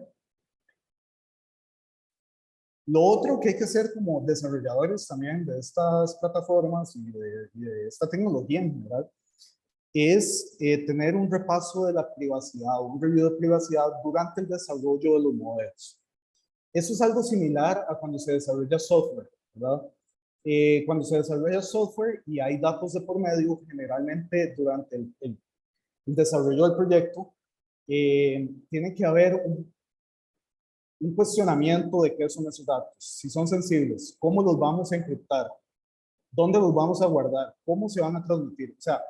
Lo otro que hay que hacer como desarrolladores también de estas plataformas y de esta tecnología en general es tener un repaso de la privacidad, un review de privacidad durante el desarrollo de los modelos. Eso es algo similar a cuando se desarrolla software, ¿verdad? Cuando se desarrolla software y hay datos de por medio, generalmente durante el desarrollo del proyecto, tiene que haber un cuestionamiento de qué son esos datos, si son sensibles, cómo los vamos a encriptar, dónde los vamos a guardar, cómo se van a transmitir. O sea,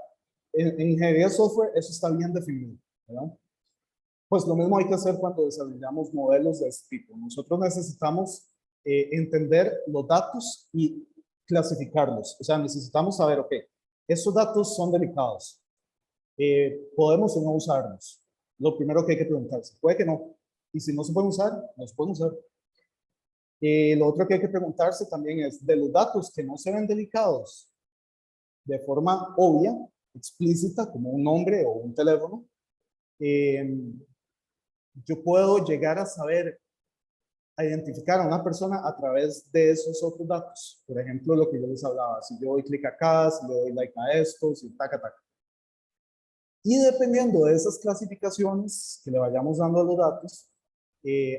en ingeniería de software eso está bien definido, ¿verdad? Pues lo mismo hay que hacer cuando desarrollamos modelos de este tipo. Nosotros necesitamos entender los datos y clasificarlos. O sea, necesitamos saber, ok, estos datos son delicados. ¿Podemos o no usarlos? Lo primero que hay que preguntarse. Puede que no. Y si no se pueden usar, no se pueden usar. Lo otro que hay que preguntarse también es, de los datos que no se ven delicados de forma obvia, explícita, como un nombre o un teléfono, yo puedo llegar a saber, a identificar a una persona a través de esos otros datos. Por ejemplo, lo que yo les hablaba, si yo doy clic acá, si le doy like a esto, si taca, taca. Y dependiendo de esas clasificaciones que le vayamos dando a los datos,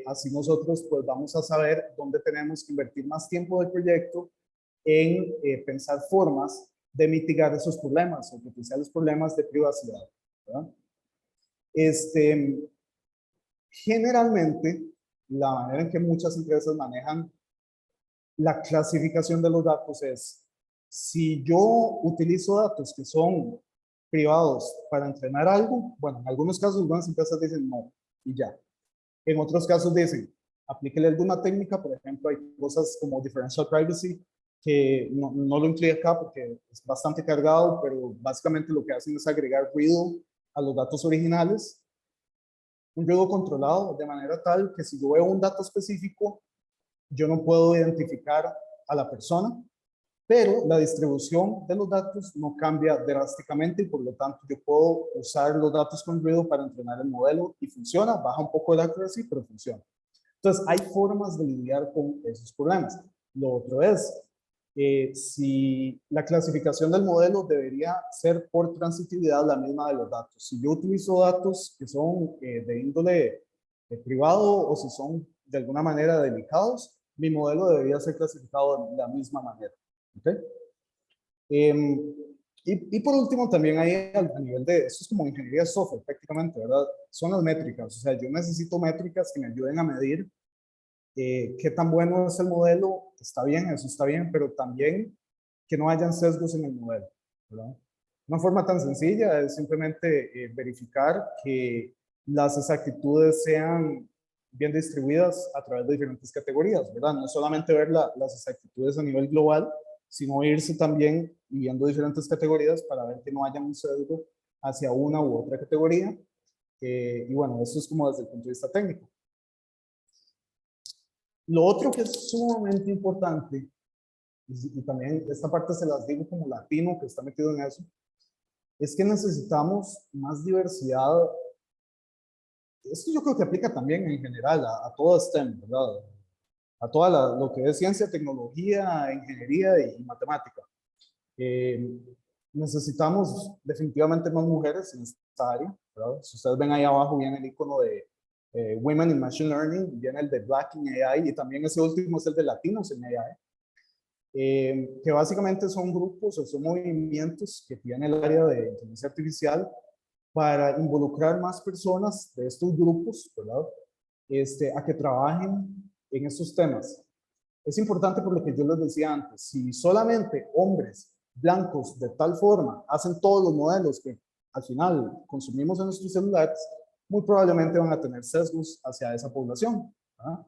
así nosotros pues vamos a saber dónde tenemos que invertir más tiempo del proyecto en pensar formas de mitigar esos problemas o potenciales problemas de privacidad, ¿verdad? Generalmente, la manera en que muchas empresas manejan la clasificación de los datos es, si yo utilizo datos que son privados para entrenar algo, bueno, en algunos casos algunas empresas dicen no y ya. En otros casos dicen, aplíquele alguna técnica, por ejemplo, hay cosas como differential privacy, que no lo incluye acá porque es bastante cargado, pero básicamente lo que hacen es agregar ruido a los datos originales, un ruido controlado de manera tal que si yo veo un dato específico, yo no puedo identificar a la persona, pero la distribución de los datos no cambia drásticamente y por lo tanto yo puedo usar los datos con ruido para entrenar el modelo y funciona, baja un poco el accuracy, pero funciona. Entonces hay formas de lidiar con esos problemas. Lo otro es, si la clasificación del modelo debería ser por transitividad la misma de los datos. Si yo utilizo datos que son de índole privado o si son de alguna manera delicados, mi modelo debería ser clasificado de la misma manera. ¿Okay? Y por último, también hay a nivel de, esto es como ingeniería de software prácticamente, ¿verdad? Son las métricas, o sea, yo necesito métricas que me ayuden a medir qué tan bueno es el modelo, está bien, eso está bien, pero también que no hayan sesgos en el modelo, ¿verdad? Una forma tan sencilla es simplemente verificar que las exactitudes sean bien distribuidas a través de diferentes categorías, ¿verdad? No solamente ver las exactitudes a nivel global, sino irse también y viendo diferentes categorías para ver que no haya un sesgo hacia una u otra categoría. Y bueno, eso es como desde el punto de vista técnico. Lo otro que es sumamente importante, y también esta parte se las digo como latino que está metido en eso, es que necesitamos más diversidad. Esto yo creo que aplica también en general a todo STEM, ¿verdad? A toda lo que es ciencia, tecnología, ingeniería y matemática. Eh, necesitamos definitivamente más mujeres en esta área, ¿verdad? Si ustedes ven ahí abajo viene el icono de Women in Machine Learning, viene el de Black in AI y también ese último es el de Latinos en AI. Que básicamente son grupos o son movimientos que tiene el área de inteligencia artificial para involucrar más personas de estos grupos, ¿verdad? A que trabajen en estos temas. Es importante por lo que yo les decía antes, si solamente hombres blancos de tal forma hacen todos los modelos que al final consumimos en nuestros celulares, muy probablemente van a tener sesgos hacia esa población. ¿verdad?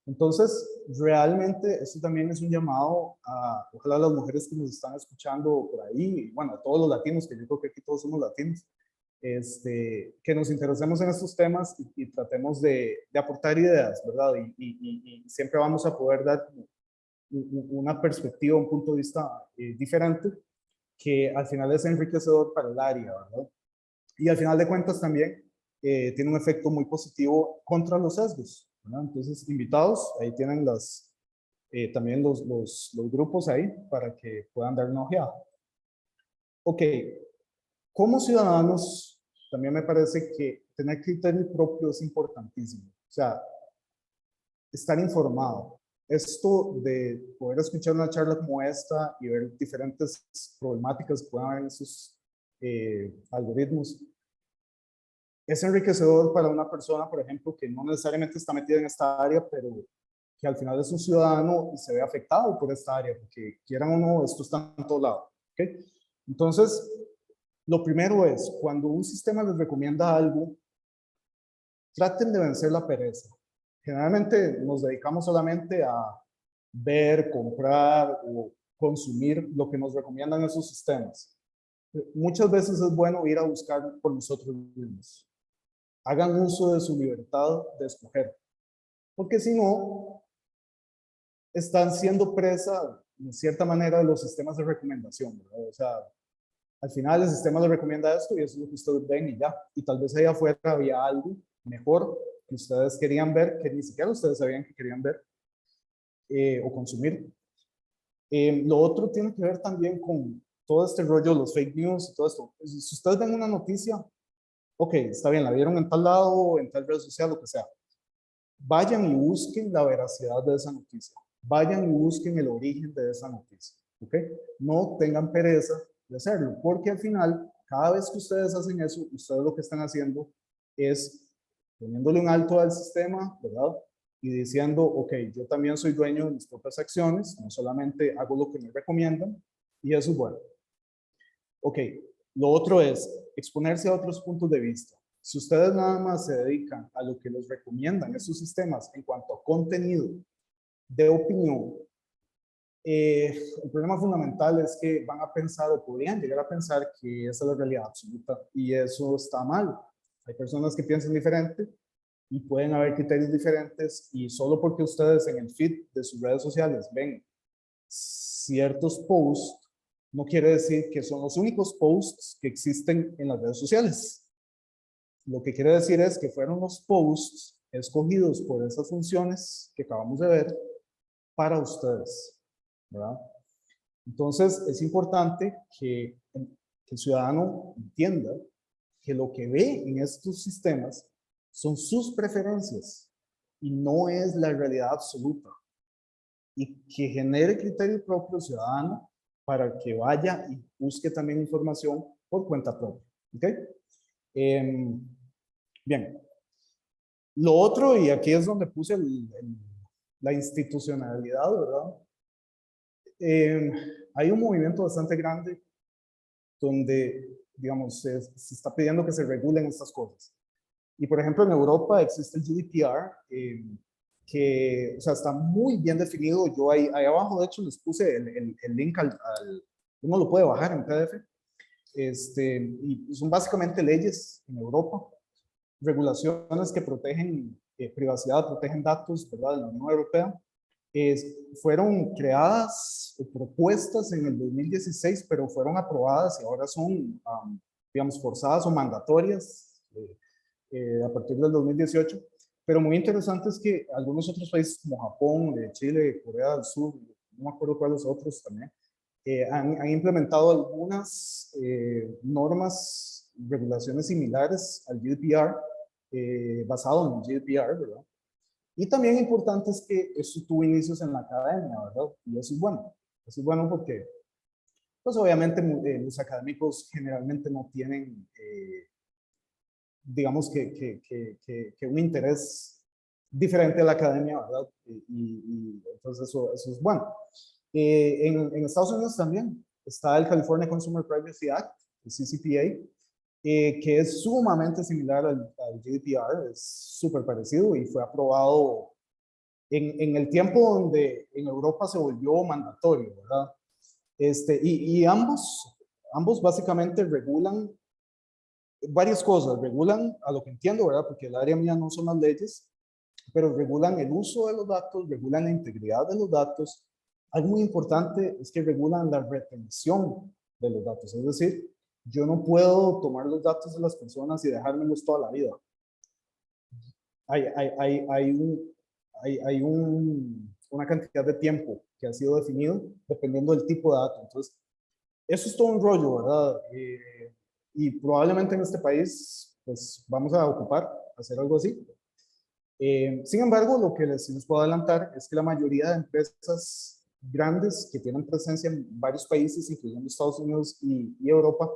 Entonces, realmente esto también es un llamado a, ojalá las mujeres que nos están escuchando por ahí, y bueno, a todos los latinos, que yo creo que aquí todos somos latinos, que nos interesemos en estos temas y tratemos de aportar ideas, ¿verdad? Y siempre vamos a poder dar una perspectiva, un punto de vista diferente, que al final es enriquecedor para el área, ¿verdad? Y al final de cuentas también tiene un efecto muy positivo contra los sesgos, ¿verdad? Entonces, invitados, ahí tienen también los grupos ahí para que puedan dar una ojeada. Ok, como ciudadanos, también me parece que tener criterio propio es importantísimo. O sea, estar informado. Esto de poder escuchar una charla como esta y ver diferentes problemáticas que puedan haber en esos algoritmos, es enriquecedor para una persona, por ejemplo, que no necesariamente está metida en esta área, pero que al final es un ciudadano y se ve afectado por esta área, porque quieran o no, esto está en todo lado. ¿Okay? Entonces, lo primero es, cuando un sistema les recomienda algo, traten de vencer la pereza. Generalmente nos dedicamos solamente a ver, comprar o consumir lo que nos recomiendan esos sistemas. Muchas veces es bueno ir a buscar por nosotros mismos. Hagan uso de su libertad de escoger, porque si no, están siendo presa, en cierta manera, de los sistemas de recomendación, ¿verdad? O sea, al final el sistema les recomienda esto y eso es lo que ustedes ven y ya. Y tal vez allá afuera había algo mejor que ustedes querían ver, que ni siquiera ustedes sabían que querían ver o consumir. Lo otro tiene que ver también con todo este rollo, los fake news y todo esto. Si ustedes ven una noticia, ok, está bien, la vieron en tal lado, en tal red social, lo que sea. Vayan y busquen la veracidad de esa noticia. Vayan y busquen el origen de esa noticia. ¿Ok? No tengan pereza de hacerlo, porque al final, cada vez que ustedes hacen eso, ustedes lo que están haciendo es poniéndole un alto al sistema, ¿verdad? Y diciendo, ok, yo también soy dueño de mis propias acciones, no solamente hago lo que me recomiendan, y eso es bueno. Ok, lo otro es exponerse a otros puntos de vista. Si ustedes nada más se dedican a lo que les recomiendan esos sistemas en cuanto a contenido de opinión, el problema fundamental es que van a pensar o podrían llegar a pensar que esa es la realidad absoluta y eso está mal. Hay personas que piensan diferente y pueden haber criterios diferentes y solo porque ustedes en el feed de sus redes sociales ven ciertos posts, no quiere decir que son los únicos posts que existen en las redes sociales. Lo que quiere decir es que fueron los posts escogidos por esas funciones que acabamos de ver para ustedes, ¿verdad? Entonces, es importante que el ciudadano entienda que lo que ve en estos sistemas son sus preferencias y no es la realidad absoluta. Y que genere criterio propio ciudadano para que vaya y busque también información por cuenta propia. ¿Ok? Bien. Lo otro, y aquí es donde puse la institucionalidad, ¿verdad? Hay un movimiento bastante grande donde, digamos, se está pidiendo que se regulen estas cosas. Y, por ejemplo, en Europa existe el GDPR, que, o sea, está muy bien definido. Yo ahí abajo, de hecho, les puse el link uno lo puede bajar en PDF. Y son básicamente leyes en Europa, regulaciones que protegen privacidad, protegen datos, ¿verdad?, de la Unión Europea. Fueron creadas o propuestas en el 2016, pero fueron aprobadas y ahora son, digamos, forzadas o mandatorias a partir del 2018. Pero muy interesante es que algunos otros países como Japón, Chile, Corea del Sur, no me acuerdo cuáles otros también, han implementado algunas normas, regulaciones similares al GDPR, basado en el GDPR, ¿verdad? Y también importante es que eso tuvo inicios en la academia, ¿verdad? Y eso es bueno. Eso es bueno porque, pues obviamente los académicos generalmente no tienen, digamos que un interés diferente a la academia, ¿verdad? Y entonces eso es bueno. En Estados Unidos también está el California Consumer Privacy Act, el CCPA, que es sumamente similar al GDPR, es súper parecido y fue aprobado en el tiempo donde en Europa se volvió mandatorio, ¿verdad? Y ambos básicamente regulan varias cosas, regulan a lo que entiendo, ¿verdad? Porque el área mía no son las leyes, pero regulan el uso de los datos, regulan la integridad de los datos. Algo muy importante es que regulan la retención de los datos, es decir, yo no puedo tomar los datos de las personas y dejármelos toda la vida. Hay una cantidad de tiempo que ha sido definido dependiendo del tipo de dato. Entonces, eso es todo un rollo, ¿verdad? Y probablemente en este país, pues vamos a ocupar hacer algo así. Sin embargo, lo que les puedo adelantar es que la mayoría de empresas grandes que tienen presencia en varios países, incluyendo Estados Unidos y Europa,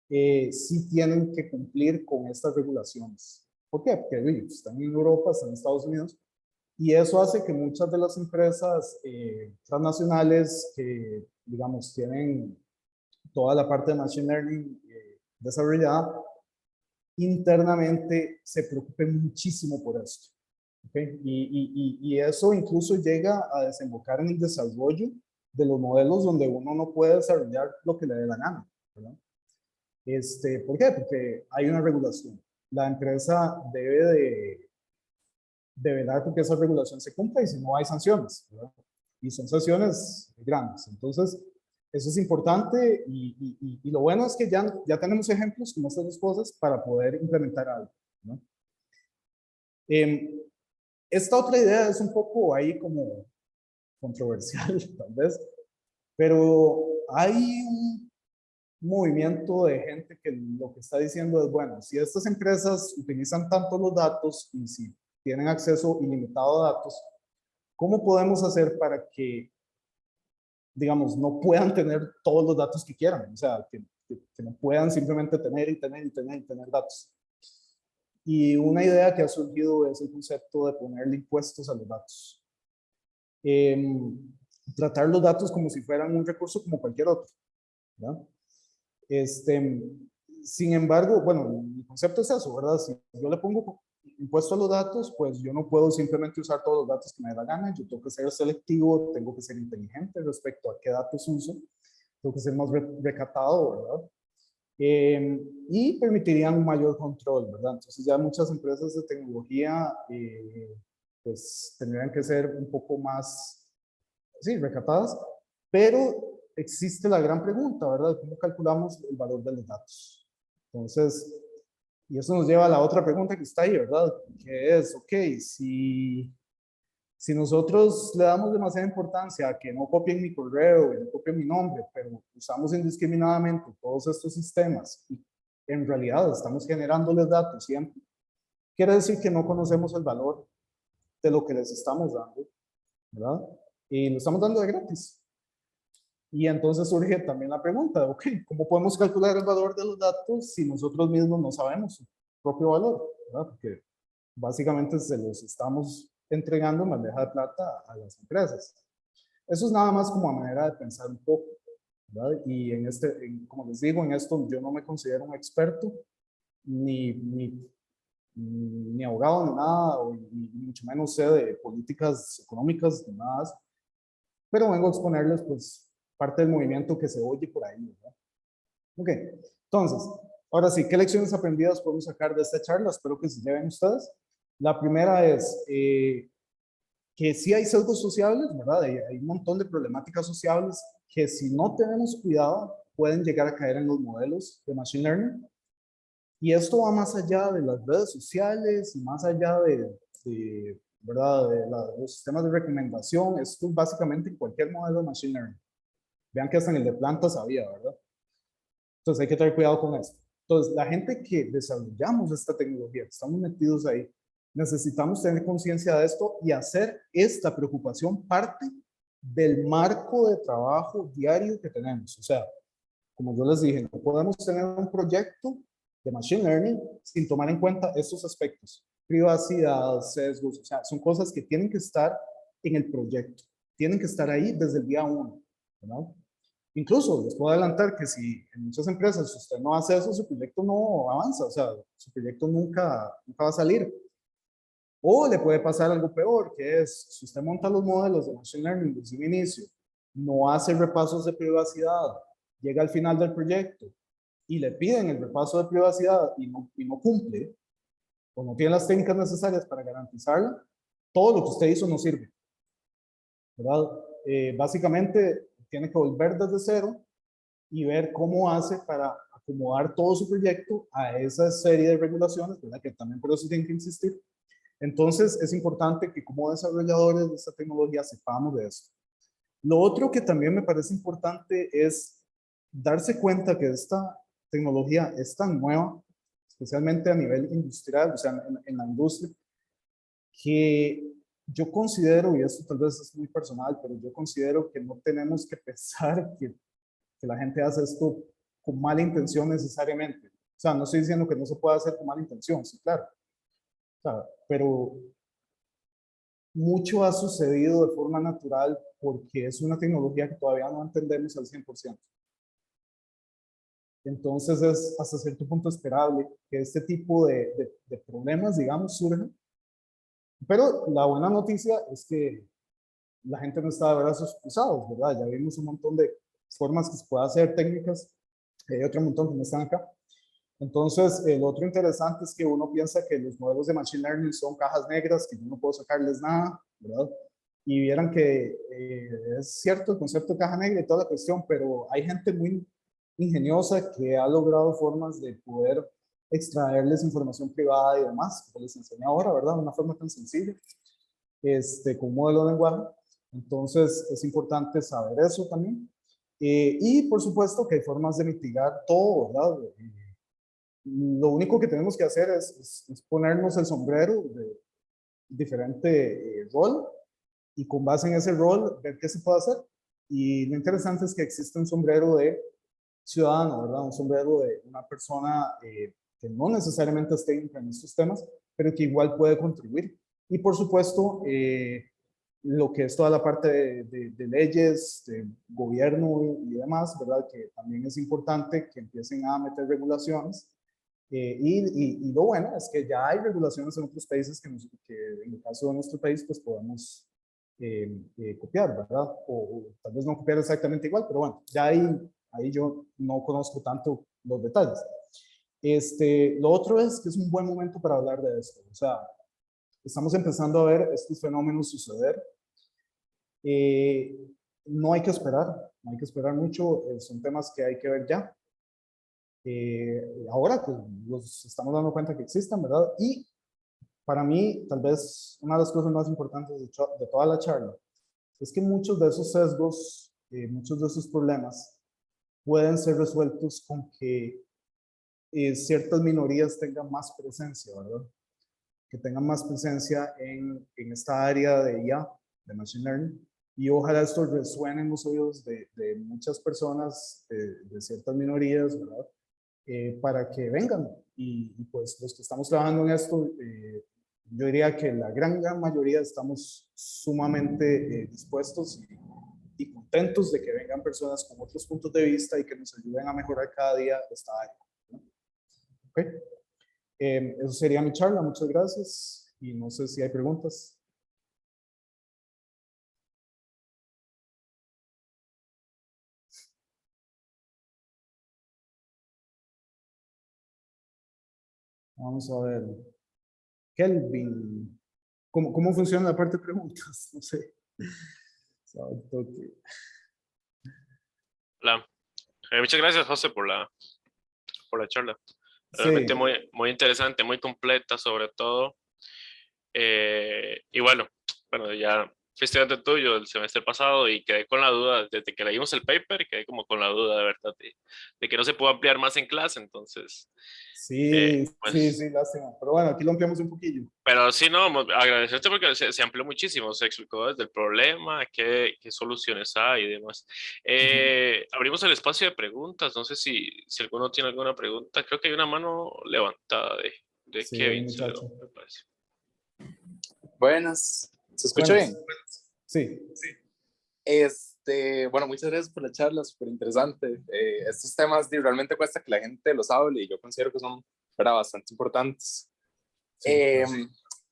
sí tienen que cumplir con estas regulaciones. ¿Por qué? Porque ellos están en Europa, están en Estados Unidos, y eso hace que muchas de las empresas transnacionales que, digamos, tienen toda la parte de Machine Learning desarrollada, internamente se preocupen muchísimo por esto. ¿Okay? Y eso incluso llega a desembocar en el desarrollo de los modelos donde uno no puede desarrollar lo que le dé la gana, ¿verdad? ¿Por qué? Porque hay una regulación. La empresa debe de velar porque esa regulación se cumpla y si no hay sanciones, ¿verdad? Y son sanciones grandes. Entonces, eso es importante y lo bueno es que ya tenemos ejemplos como estas dos cosas para poder implementar algo, ¿no? Esta otra idea es un poco ahí como controversial, tal vez, pero hay un movimiento de gente que lo que está diciendo es, bueno, si estas empresas utilizan tanto los datos y si tienen acceso ilimitado a datos, ¿cómo podemos hacer para que, digamos, no puedan tener todos los datos que quieran? O sea, que no puedan simplemente tener y tener y tener y tener datos. Y una idea que ha surgido es el concepto de ponerle impuestos a los datos. Tratar los datos como si fueran un recurso como cualquier otro, ¿verdad? Sin embargo, bueno, el concepto es eso, ¿verdad? Si yo le pongo impuesto a los datos, pues yo no puedo simplemente usar todos los datos que me dé la gana, yo tengo que ser selectivo, tengo que ser inteligente respecto a qué datos uso, tengo que ser más recatado, ¿verdad? Y permitirían un mayor control, ¿verdad? Entonces ya muchas empresas de tecnología pues tendrían que ser un poco más, sí, recatadas, pero existe la gran pregunta, ¿verdad? ¿Cómo calculamos el valor de los datos? Entonces, y eso nos lleva a la otra pregunta que está ahí, ¿verdad? Que es, ok, si nosotros le damos demasiada importancia a que no copien mi correo y no copien mi nombre, pero usamos indiscriminadamente todos estos sistemas y en realidad estamos generándoles datos siempre, quiere decir que no conocemos el valor de lo que les estamos dando, ¿verdad? Y lo estamos dando de gratis. Y entonces surge también la pregunta, ok, ¿cómo podemos calcular el valor de los datos si nosotros mismos no sabemos su propio valor? ¿Verdad? Porque básicamente se los estamos entregando en bandeja de plata a las empresas. Eso es nada más como a manera de pensar un poco, ¿verdad? Y como les digo, en esto yo no me considero un experto, ni abogado, ni nada, ni mucho menos sé de políticas económicas, ni nada, pero vengo a exponerles pues parte del movimiento que se oye por ahí, ¿verdad? Ok, entonces, ahora sí, ¿qué lecciones aprendidas podemos sacar de esta charla? Espero que se lleven ustedes. La primera es que sí hay sesgos sociales, ¿verdad? Hay un montón de problemáticas sociales que si no tenemos cuidado pueden llegar a caer en los modelos de Machine Learning. Y esto va más allá de las redes sociales y más allá ¿verdad? De los sistemas de recomendación. Esto es básicamente en cualquier modelo de Machine Learning. Vean que hasta en el de plantas había, ¿verdad? Entonces hay que tener cuidado con esto. Entonces, la gente que desarrollamos esta tecnología, que estamos metidos ahí, necesitamos tener conciencia de esto y hacer esta preocupación parte del marco de trabajo diario que tenemos. O sea, como yo les dije, no podemos tener un proyecto de Machine Learning sin tomar en cuenta estos aspectos. Privacidad, sesgos, o sea, son cosas que tienen que estar en el proyecto. Tienen que estar ahí desde el día uno, ¿verdad? Incluso les puedo adelantar que si en muchas empresas usted no hace eso, su proyecto no avanza, o sea, su proyecto nunca va a salir. O le puede pasar algo peor, que es, si usted monta los modelos de Machine Learning desde un inicio, no hace repasos de privacidad, llega al final del proyecto y le piden el repaso de privacidad y no cumple, o no tiene las técnicas necesarias para garantizarlo, todo lo que usted hizo no sirve, ¿verdad? Básicamente, tiene que volver desde cero y ver cómo hace para acomodar todo su proyecto a esa serie de regulaciones, ¿verdad? Que también por eso tienen que insistir. Entonces, es importante que como desarrolladores de esta tecnología sepamos de eso. Lo otro que también me parece importante es darse cuenta que esta tecnología es tan nueva, especialmente a nivel industrial, o sea, en la industria, que yo considero, y esto tal vez es muy personal, pero yo considero que no tenemos que pensar que la gente hace esto con mala intención necesariamente. O sea, no estoy diciendo que no se pueda hacer con mala intención, sí, claro. O sea, pero mucho ha sucedido de forma natural porque es una tecnología que todavía no entendemos al 100%. Entonces es hasta cierto punto esperable que este tipo de problemas, digamos, surjan. Pero la buena noticia es que la gente no está de brazos cruzados, ¿verdad? Ya vimos un montón de formas que se puede hacer, técnicas, hay otro montón que no están acá. Entonces, el otro interesante es que uno piensa que los modelos de Machine Learning son cajas negras, que yo no puedo sacarles nada, ¿verdad? Y vieran que es cierto el concepto de caja negra y toda la cuestión, pero hay gente muy ingeniosa que ha logrado formas de poder extraerles información privada y demás, que les enseño ahora, ¿verdad? De una forma tan sencilla, con un modelo de lenguaje. Entonces, es importante saber eso también. Y por supuesto que hay formas de mitigar todo, ¿verdad? Lo único que tenemos que hacer es ponernos el sombrero de diferente rol y con base en ese rol ver qué se puede hacer. Y lo interesante es que existe un sombrero de ciudadano, ¿verdad? Un sombrero de una persona que no necesariamente es técnica en estos temas, pero que igual puede contribuir. Y por supuesto, lo que es toda la parte de leyes, de gobierno y demás, ¿verdad? Que también es importante que empiecen a meter regulaciones y lo bueno es que ya hay regulaciones en otros países que en el caso de nuestro país pues podemos copiar, ¿verdad? O tal vez no copiar exactamente igual, pero bueno, ya ahí yo no conozco tanto los detalles. Lo otro es que es un buen momento para hablar de esto. O sea, estamos empezando a ver estos fenómenos suceder. Eh, no hay que esperar, no hay que esperar mucho, son temas que hay que ver ya. Ahora que los estamos dando cuenta que existen, ¿verdad? Y para mí, tal vez una de las cosas más importantes de toda la charla es que muchos de esos sesgos, muchos de esos problemas pueden ser resueltos con que ciertas minorías tengan más presencia, ¿verdad? Que tengan más presencia en esta área de IA, de Machine Learning, y ojalá esto resuene en los oídos de muchas personas, de ciertas minorías, ¿verdad? Para que vengan. Y pues los que estamos trabajando en esto, yo diría que la gran mayoría estamos sumamente dispuestos y contentos de que vengan personas con otros puntos de vista y que nos ayuden a mejorar cada día esta área, ¿no? ¿Okay? Eso sería mi charla, muchas gracias y no sé si hay preguntas. Vamos a ver. Kelvin, ¿cómo funciona la parte de preguntas? No sé. Hola. Muchas gracias, José, por la charla. Realmente Sí, muy interesante, muy completa sobre todo. Y bueno, ya fui estudiante tuyo el semestre pasado y quedé con la duda, desde que leímos el paper, quedé como con la duda de verdad de que no se pudo ampliar más en clase, entonces, pues, sí, lástima. Pero bueno, aquí lo ampliamos un poquillo. pero sí, no, agradecerte porque se amplió muchísimo, se explicó desde el problema, qué soluciones hay y demás. Ujú. Abrimos el espacio de preguntas, no sé si alguno tiene alguna pregunta, creo que hay una mano levantada de Sí, hay un Kevin, se muchacho. me parece. Buenas, ¿se escucha Buenas. bien? Sí. Bueno, muchas gracias por la charla, súper interesante. Estos temas realmente cuesta que la gente los hable y yo considero que son, ¿verdad?, bastante importantes. Sí, Eh, claro.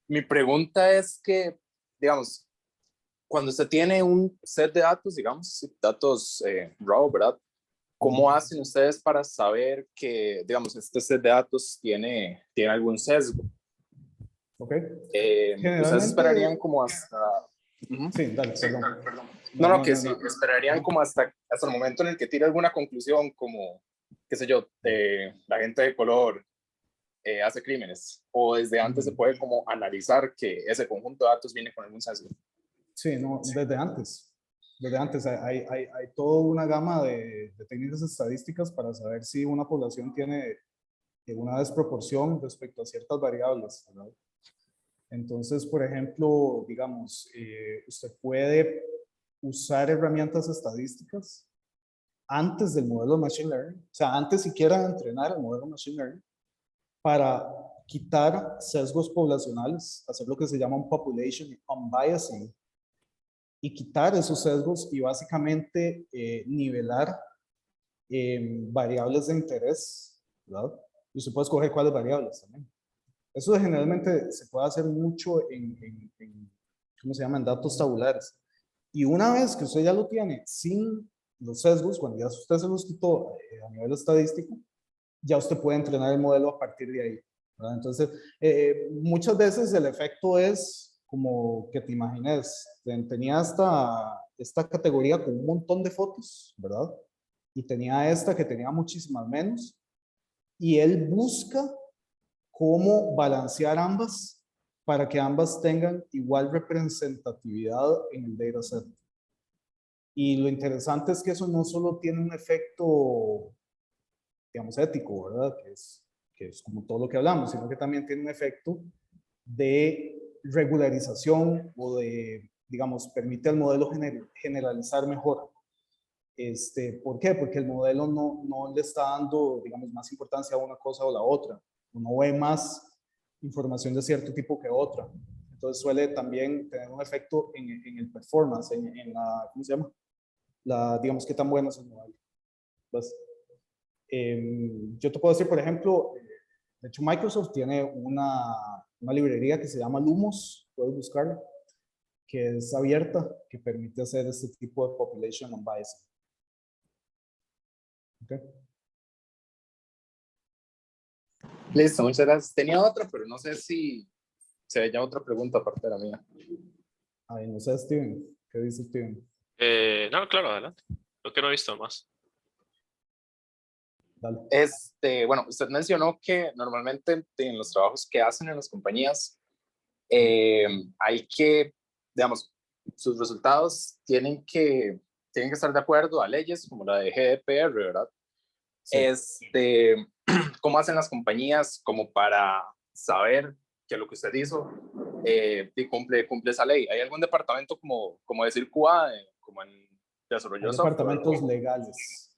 Mi pregunta es que, digamos, cuando usted tiene un set de datos, digamos, datos raw, ¿verdad? ¿Cómo Ujú. hacen ustedes para saber que, digamos, este set de datos tiene algún sesgo? Ok. ¿Ustedes esperarían Generalmente, como hasta... Ujú. sí, dale, Sí, perdón. dale, perdón. No, No, no, no, que no, sí, no. esperarían Ajá. como hasta el momento en el que tire alguna conclusión, como, qué sé yo, la gente de color hace crímenes, o desde antes se Ujú. puede como analizar que ese conjunto de datos viene con algún sesgo. Sí, no, desde antes. Desde antes hay toda una gama de técnicas estadísticas para saber si una población tiene una desproporción respecto a ciertas variables, ¿verdad? Entonces, por ejemplo, digamos, usted puede usar herramientas estadísticas antes del modelo de Machine Learning, o sea, antes siquiera de entrenar el modelo de Machine Learning, para quitar sesgos poblacionales, hacer lo que se llama un population unbiasing, y quitar esos sesgos y básicamente nivelar variables de interés, ¿verdad? Y usted puede escoger cuáles variables también. Eso generalmente se puede hacer mucho ¿cómo se llama? En datos tabulares. Y una vez que usted ya lo tiene sin los sesgos, cuando ya usted se los quitó a nivel estadístico, ya usted puede entrenar el modelo a partir de ahí, ¿verdad? Entonces, muchas veces el efecto es como que te imagines, tenía esta categoría con un montón de fotos, ¿verdad? Y tenía esta que tenía muchísimas menos, y él busca cómo balancear ambas para que ambas tengan igual representatividad en el dataset. Y lo interesante es que eso no solo tiene un efecto, digamos, ético, ¿verdad? Que es como todo lo que hablamos, sino que también tiene un efecto de regularización o de, digamos, permite al modelo generalizar mejor. ¿Por qué? Porque el modelo no le está dando, digamos, más importancia a una cosa o la otra. Uno ve más información de cierto tipo que otra. Entonces suele también tener un efecto en el performance, en la, ¿cómo se llama? Digamos, qué tan bueno es el modelo. Entonces, yo te puedo decir, por ejemplo, de hecho Microsoft tiene una librería que se llama Lumos, puedes buscarla, que es abierta, que permite hacer este tipo de population unbiased. ¿Okay? Listo, muchas gracias. Tenía otra, pero no sé si se veía otra pregunta aparte de la mía. Ay, no sé, Steven, ¿qué dice Steven? No, claro, adelante. Lo que no he visto más. Dale. Bueno, usted mencionó que normalmente en los trabajos que hacen en las compañías hay que, digamos, sus resultados tienen que estar de acuerdo a leyes como la de GDPR, ¿verdad? Sí. ¿Cómo hacen las compañías como para saber que lo que usted hizo y cumple esa ley. ¿Hay algún departamento como decir QA, como en desarrollo Hay de software? departamentos legales,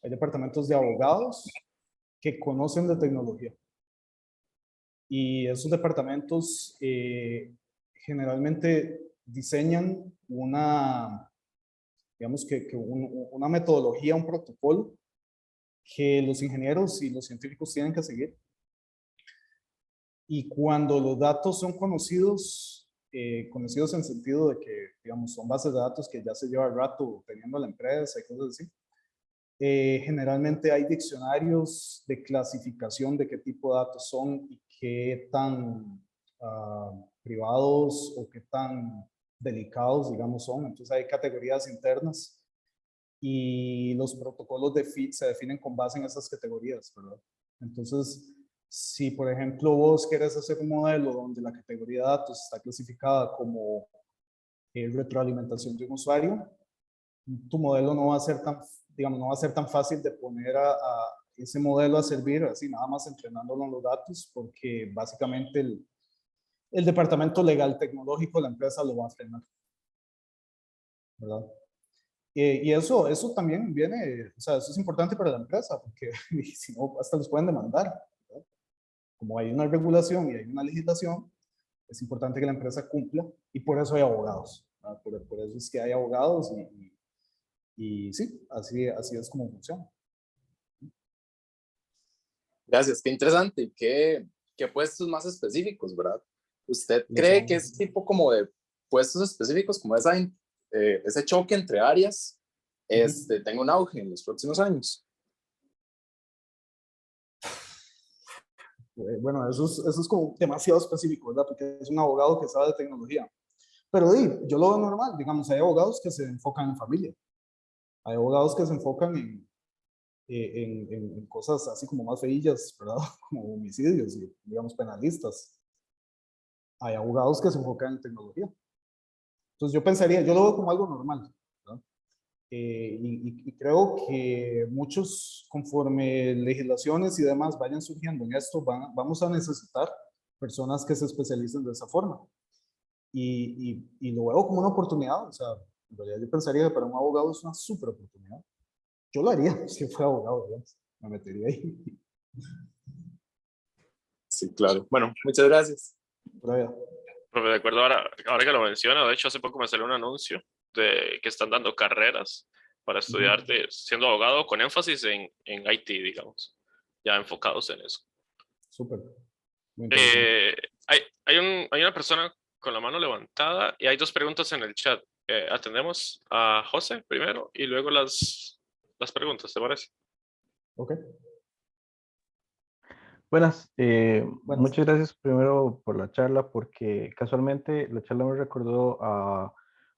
hay departamentos de abogados que conocen de tecnología. Y esos departamentos generalmente diseñan digamos que una metodología, un protocolo que los ingenieros y los científicos tienen que seguir. Y cuando los datos son conocidos, conocidos en sentido de que, digamos, son bases de datos que ya se lleva rato teniendo la empresa y cosas así, generalmente hay diccionarios de clasificación de qué tipo de datos son y qué tan privados o qué tan delicados, digamos, son. Entonces hay categorías internas y los protocolos se definen con base en esas categorías, ¿verdad? Entonces, si por ejemplo vos querés hacer un modelo donde la categoría de datos está clasificada como retroalimentación de un usuario, tu modelo no va a ser tan, digamos, no va a ser tan fácil de poner a ese modelo a servir así, nada más entrenándolo en los datos, porque básicamente el departamento legal tecnológico de la empresa lo va a frenar, ¿verdad? Y eso también viene, o sea, eso es importante para la empresa, porque si no, hasta los pueden demandar, ¿verdad? Como hay una regulación y hay una legislación, es importante que la empresa cumpla, y por eso hay abogados, ¿verdad? Por eso es que hay abogados y sí, así es como funciona. Gracias, qué interesante. ¿Qué puestos más específicos, verdad? ¿Usted Los cree que hombres. ese tipo como de puestos específicos, como ese choque entre áreas, tenga un auge en los próximos años? Bueno, eso es como demasiado específico, ¿verdad? Porque es un abogado que sabe de tecnología. Pero yo lo veo normal, digamos, hay abogados que se enfocan en familia, hay abogados que se enfocan en cosas así como más feillas, ¿verdad? Como homicidios y, digamos, penalistas. Hay abogados que se enfocan en tecnología. Entonces yo lo veo como algo normal, ¿verdad? Y creo que muchos, conforme legislaciones y demás vayan surgiendo en esto, vamos a necesitar personas que se especialicen de esa forma. Y lo veo como una oportunidad, o sea, en realidad yo pensaría que para un abogado es una súper oportunidad. Yo lo haría si fuera abogado, ¿verdad? Me metería ahí. Sí, claro. Bueno, muchas gracias. Pero ya, Pero de acuerdo, ahora que lo menciono, de hecho hace poco me salió un anuncio de que están dando carreras para estudiar siendo abogado con énfasis en IT, digamos, ya enfocados en eso. súper, muy interesante. Eh, hay una persona con la mano levantada y hay dos preguntas en el chat. Atendemos a José primero y luego las preguntas, ¿te parece? Ok, Buenas, buenas. muchas gracias primero por la charla, porque casualmente la charla me recordó a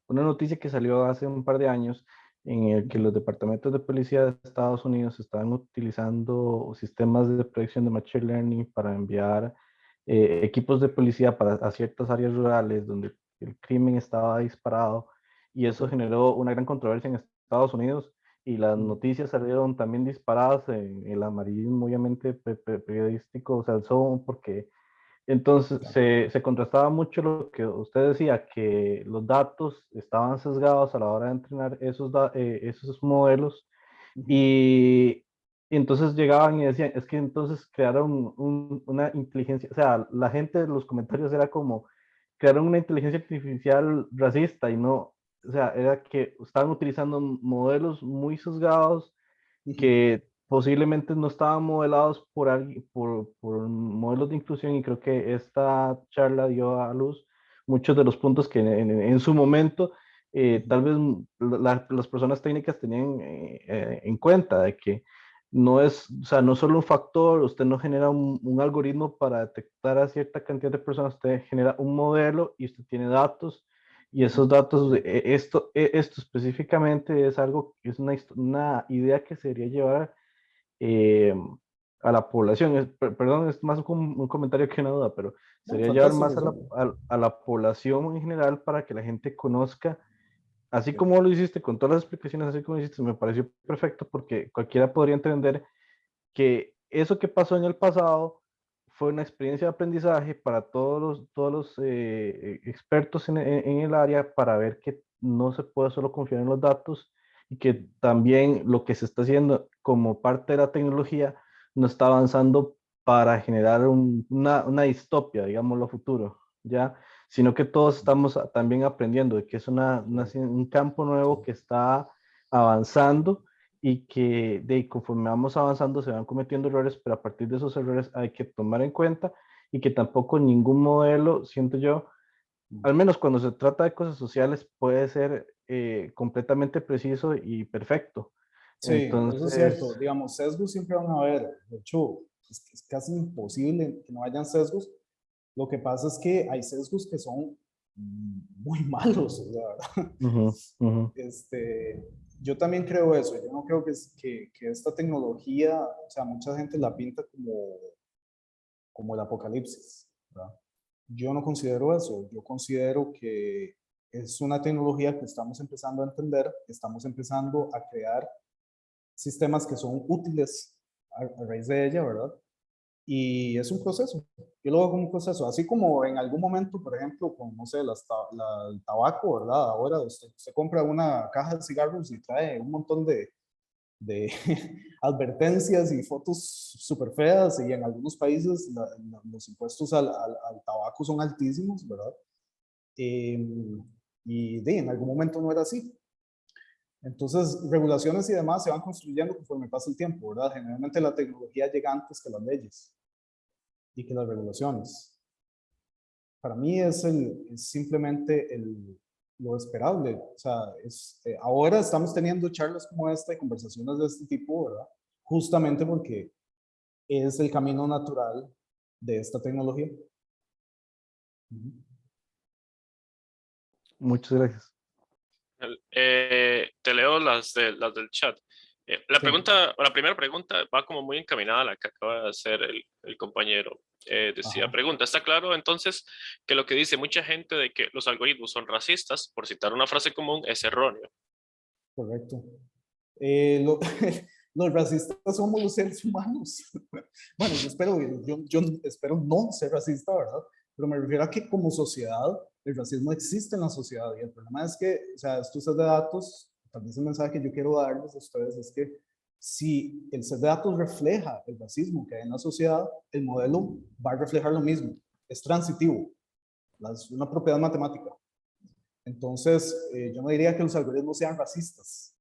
una noticia que salió hace un par de años en el que los departamentos de policía de Estados Unidos estaban utilizando sistemas de predicción de Machine Learning para enviar equipos de policía a ciertas áreas rurales donde el crimen estaba disparado, y eso generó una gran controversia en Estados Unidos, y las noticias salieron también disparadas en el amarillismo, obviamente, periodístico, se alzó porque entonces se contrastaba mucho lo que usted decía, que los datos estaban sesgados a la hora de entrenar esos modelos, y entonces llegaban y decían, es que entonces crearon una inteligencia, o sea, la gente de los comentarios era como, crearon una inteligencia artificial racista, y no, o sea, era que estaban utilizando modelos muy sesgados que posiblemente no estaban modelados por modelos de inclusión, y creo que esta charla dio a luz muchos de los puntos que en su momento tal vez las personas técnicas tenían en cuenta, de que no es, o sea, no solo un factor, usted no genera un algoritmo para detectar a cierta cantidad de personas, usted genera un modelo y usted tiene datos, y esos datos, esto específicamente es algo, es una idea que se debería llevar eh, a la población. Perdón, es más un comentario que una duda, pero No, sería llevar fantástico, más a sí. a la población en general, para que la gente conozca, así Sí. como lo hiciste con todas las explicaciones, así como lo hiciste, me pareció perfecto, porque cualquiera podría entender que eso que pasó en el pasado fue una experiencia de aprendizaje para todos los expertos en el área para ver que no se puede solo confiar en los datos y que también lo que se está haciendo como parte de la tecnología no está avanzando para generar una distopia, digámoslo, futuro, ¿ya? Sino que todos estamos también aprendiendo de que es un campo nuevo que está avanzando y que conforme vamos avanzando se van cometiendo errores, pero a partir de esos errores hay que tomar en cuenta y que tampoco ningún modelo, siento yo, al menos cuando se trata de cosas sociales, puede ser completamente preciso y perfecto. Sí, eso es cierto. Entonces, Digamos, sesgos siempre van a haber. De hecho, es casi imposible que no hayan sesgos. Lo que pasa es que hay sesgos que son muy malos, o sea, ujú, ujú. yo también creo eso. Yo no creo que esta tecnología, o sea, mucha gente la pinta como el apocalipsis, ¿verdad? Yo no considero eso. Yo considero que es una tecnología que estamos empezando a entender, estamos empezando a crear sistemas que son útiles a raíz de ella, ¿verdad? Y es un proceso. Yo lo veo como un proceso. Así como en algún momento, por ejemplo, con, no sé, el tabaco, ¿verdad? Ahora usted compra una caja de cigarros y trae un montón de advertencias y fotos súper feas, y en algunos países los impuestos al tabaco son altísimos, ¿verdad? Y en algún momento no era así. Entonces, regulaciones y demás se van construyendo conforme pasa el tiempo, ¿verdad? Generalmente la tecnología llega antes que las leyes y que las regulaciones. Para mí es simplemente lo esperable. O sea, ahora estamos teniendo charlas como esta y conversaciones de este tipo, ¿verdad? Justamente porque es el camino natural de esta tecnología. Muchas gracias. Te leo las del chat. La Sí. primera pregunta va como muy encaminada a la que acaba de hacer el compañero. Decía, Ajá, pregunta, ¿está claro entonces que lo que dice mucha gente de que los algoritmos son racistas, por citar una frase común, es erróneo? correcto. Los racistas somos los seres humanos. Bueno, yo espero no ser racista, ¿verdad? Pero me refiero a que como sociedad, el racismo existe en la sociedad, y el problema es que, o sea, estos set de datos, tal vez el mensaje que yo quiero darles a ustedes es que si el set de datos refleja el racismo que hay en la sociedad, el modelo va a reflejar lo mismo. Es transitivo, es una propiedad matemática. Entonces, yo no diría que los algoritmos sean racistas.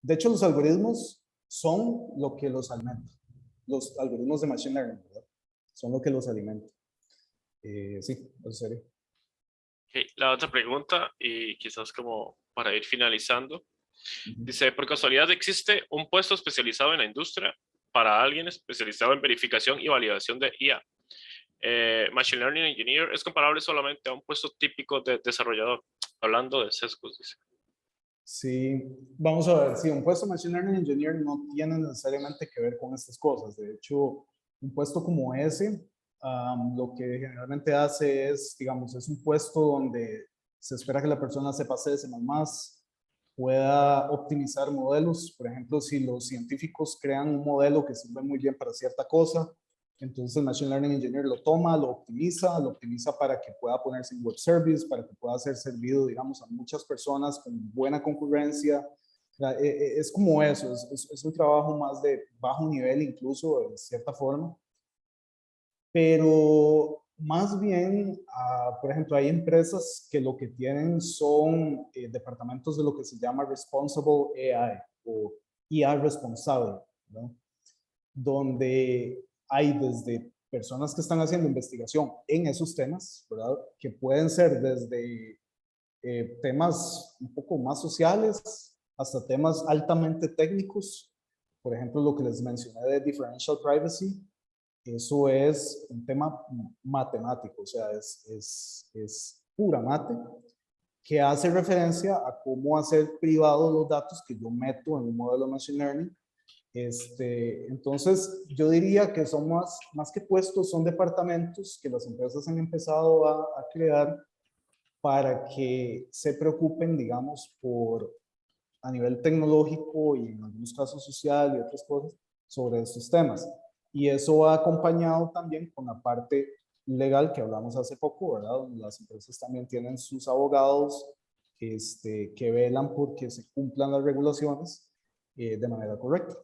De hecho, los algoritmos son lo que los alimenta. Los algoritmos de Machine Learning, ¿verdad? Son lo que los alimenta. Sí, en serio. Okay, la otra pregunta, y quizás como para ir finalizando, dice, ¿por casualidad existe un puesto especializado en la industria para alguien especializado en verificación y validación de IA? Machine Learning Engineer es comparable solamente a un puesto típico de desarrollador, hablando de sesgos, dice. Sí, vamos a ver, sí, un puesto de Machine Learning Engineer no tiene necesariamente que ver con estas cosas. De hecho, un puesto como ese, lo que generalmente hace es, digamos, es un puesto donde se espera que la persona sepa C++, pueda optimizar modelos. Por ejemplo, si los científicos crean un modelo que sirve muy bien para cierta cosa, entonces el Machine Learning Engineer lo toma, lo optimiza para que pueda ponerse en web service, para que pueda ser servido, digamos, a muchas personas con buena concurrencia. Es como eso, es un trabajo más de bajo nivel incluso, de cierta forma. Pero más bien, por ejemplo, hay empresas que lo que tienen son departamentos de lo que se llama Responsible AI o IA responsable, ¿no? Donde hay desde personas que están haciendo investigación en esos temas, ¿verdad? Que pueden ser desde temas un poco más sociales hasta temas altamente técnicos. Por ejemplo, lo que les mencioné de differential privacy, eso es un tema matemático, o sea, es pura mate, que hace referencia a cómo hacer privados los datos que yo meto en un modelo de Machine Learning. Entonces, yo diría que son más que puestos, son departamentos que las empresas han empezado a crear para que se preocupen, digamos, a nivel tecnológico y en algunos casos social y otras cosas, sobre estos temas. Y eso va acompañado también con la parte legal que hablamos hace poco, ¿verdad? Las empresas también tienen sus abogados que velan por que se cumplan las regulaciones de manera correcta.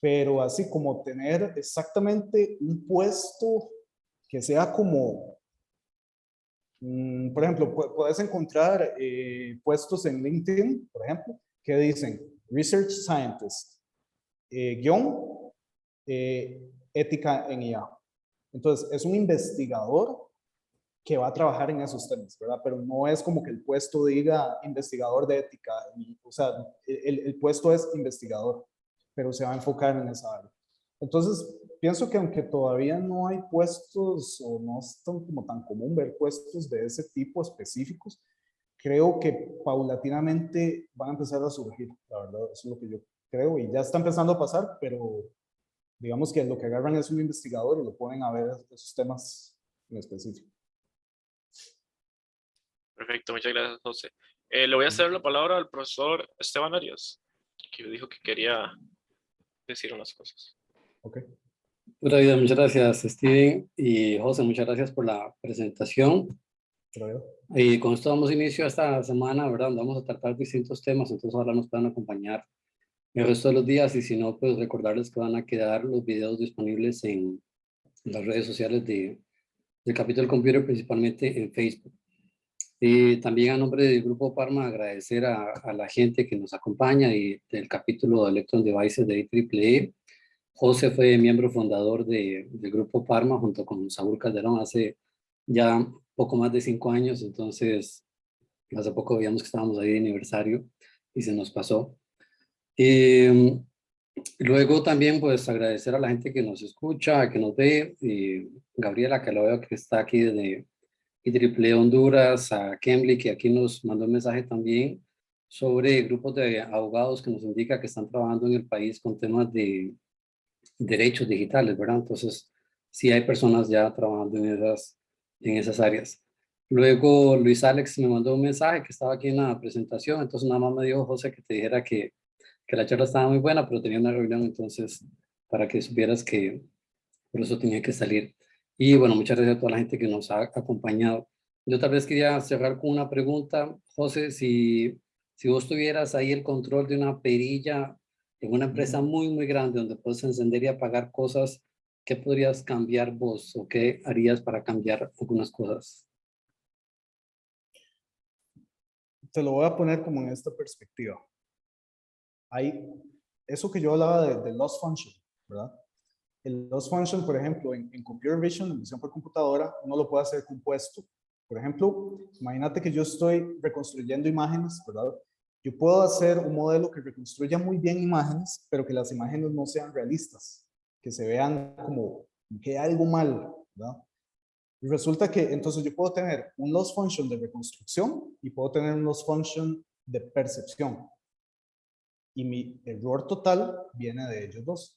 Pero así como tener exactamente un puesto que sea como, por ejemplo, puedes encontrar puestos en LinkedIn, por ejemplo, que dicen Research Scientist, guión, ética en IA. Entonces, es un investigador que va a trabajar en esos temas, ¿verdad? Pero no es como que el puesto diga investigador de ética, o sea, el puesto es investigador, pero se va a enfocar en esa área. Entonces, pienso que aunque todavía no hay puestos o no es como tan común ver puestos de ese tipo específicos, creo que paulatinamente van a empezar a surgir, la verdad, eso es lo que yo creo, y ya está empezando a pasar, pero digamos que lo que agarran es un investigador y lo ponen a ver esos temas en específico. Perfecto, muchas gracias, José. Le voy a hacer la palabra al profesor Esteban Arias, que dijo que quería decir unas cosas. Ok. Pura vida, muchas gracias, Steven y José, muchas gracias por la presentación. Y con esto damos inicio a esta semana, ¿verdad? Vamos a tratar distintos temas, entonces ahora nos pueden acompañar el resto de los días y si no, pues recordarles que van a quedar los videos disponibles en las redes sociales del Capítulo Computer, principalmente en Facebook. Y también a nombre del Grupo Parma agradecer a la gente que nos acompaña y del capítulo de Electron Devices de IEEE. José fue miembro fundador del Grupo Parma junto con Saúl Calderón hace ya poco más de 5 años, entonces hace poco veíamos que estábamos ahí de aniversario y se nos pasó. Luego también pues agradecer a la gente que nos escucha, que nos ve, Gabriela que lo veo que está aquí desde IEEE Honduras, a Kemley que aquí nos mandó un mensaje también sobre grupos de abogados que nos indica que están trabajando en el país con temas de derechos digitales, ¿verdad? Entonces, sí hay personas ya trabajando en esas áreas. Luego, Luis Alex me mandó un mensaje que estaba aquí en la presentación, entonces nada más me dijo, José, que te dijera que la charla estaba muy buena, pero tenía una reunión, entonces, para que supieras que por eso tenía que salir. Y bueno, muchas gracias a toda la gente que nos ha acompañado. Yo tal vez quería cerrar con una pregunta, José, si vos tuvieras ahí el control de una perilla en una empresa muy, muy grande donde puedes encender y apagar cosas, ¿qué podrías cambiar vos o qué harías para cambiar algunas cosas? Te lo voy a poner como en esta perspectiva. Hay eso que yo hablaba de loss function, ¿verdad? El loss function, por ejemplo, en computer vision, en visión por computadora, uno lo puede hacer compuesto. Por ejemplo, imagínate que yo estoy reconstruyendo imágenes, ¿verdad? Yo puedo hacer un modelo que reconstruya muy bien imágenes, pero que las imágenes no sean realistas, que se vean como que hay algo mal, ¿verdad? Y resulta que entonces yo puedo tener un loss function de reconstrucción y puedo tener un loss function de percepción. Y mi error total viene de ellos dos.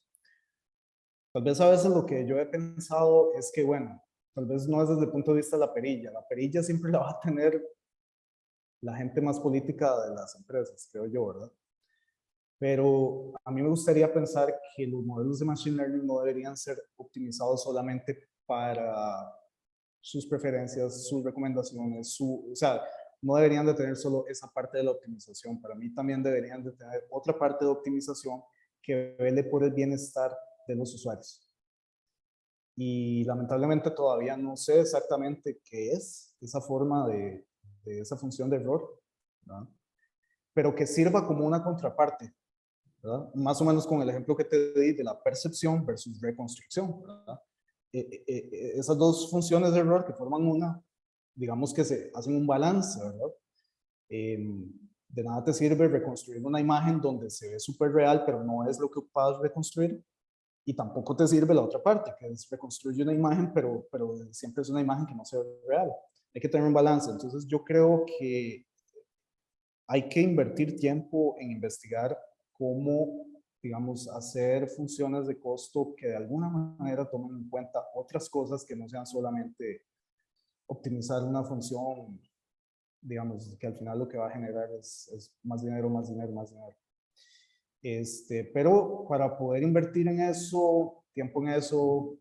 Tal vez a veces lo que yo he pensado es que, bueno, tal vez no es desde el punto de vista de la perilla. La perilla siempre la va a tener la gente más política de las empresas, creo yo, ¿verdad? Pero a mí me gustaría pensar que los modelos de Machine Learning no deberían ser optimizados solamente para sus preferencias, sus recomendaciones, o sea, no deberían de tener solo esa parte de la optimización. Para mí también deberían de tener otra parte de optimización que vele por el bienestar de los usuarios. Y lamentablemente todavía no sé exactamente qué es esa forma de esa función de error, ¿verdad? Pero que sirva como una contraparte, ¿verdad? Más o menos con el ejemplo que te di de la percepción versus reconstrucción, ¿verdad? Esas dos funciones de error que forman una, digamos que se hacen un balance, ¿verdad? De nada te sirve reconstruir una imagen donde se ve súper real, pero no es lo que puedas reconstruir. Y tampoco te sirve la otra parte, que es reconstruir una imagen, pero siempre es una imagen que no se ve real. Hay que tener un balance. Entonces yo creo que hay que invertir tiempo en investigar cómo, digamos, hacer funciones de costo que de alguna manera tomen en cuenta otras cosas que no sean solamente optimizar una función, digamos, que al final lo que va a generar es más dinero, más dinero, más dinero. Pero para poder invertir en eso, tiempo en eso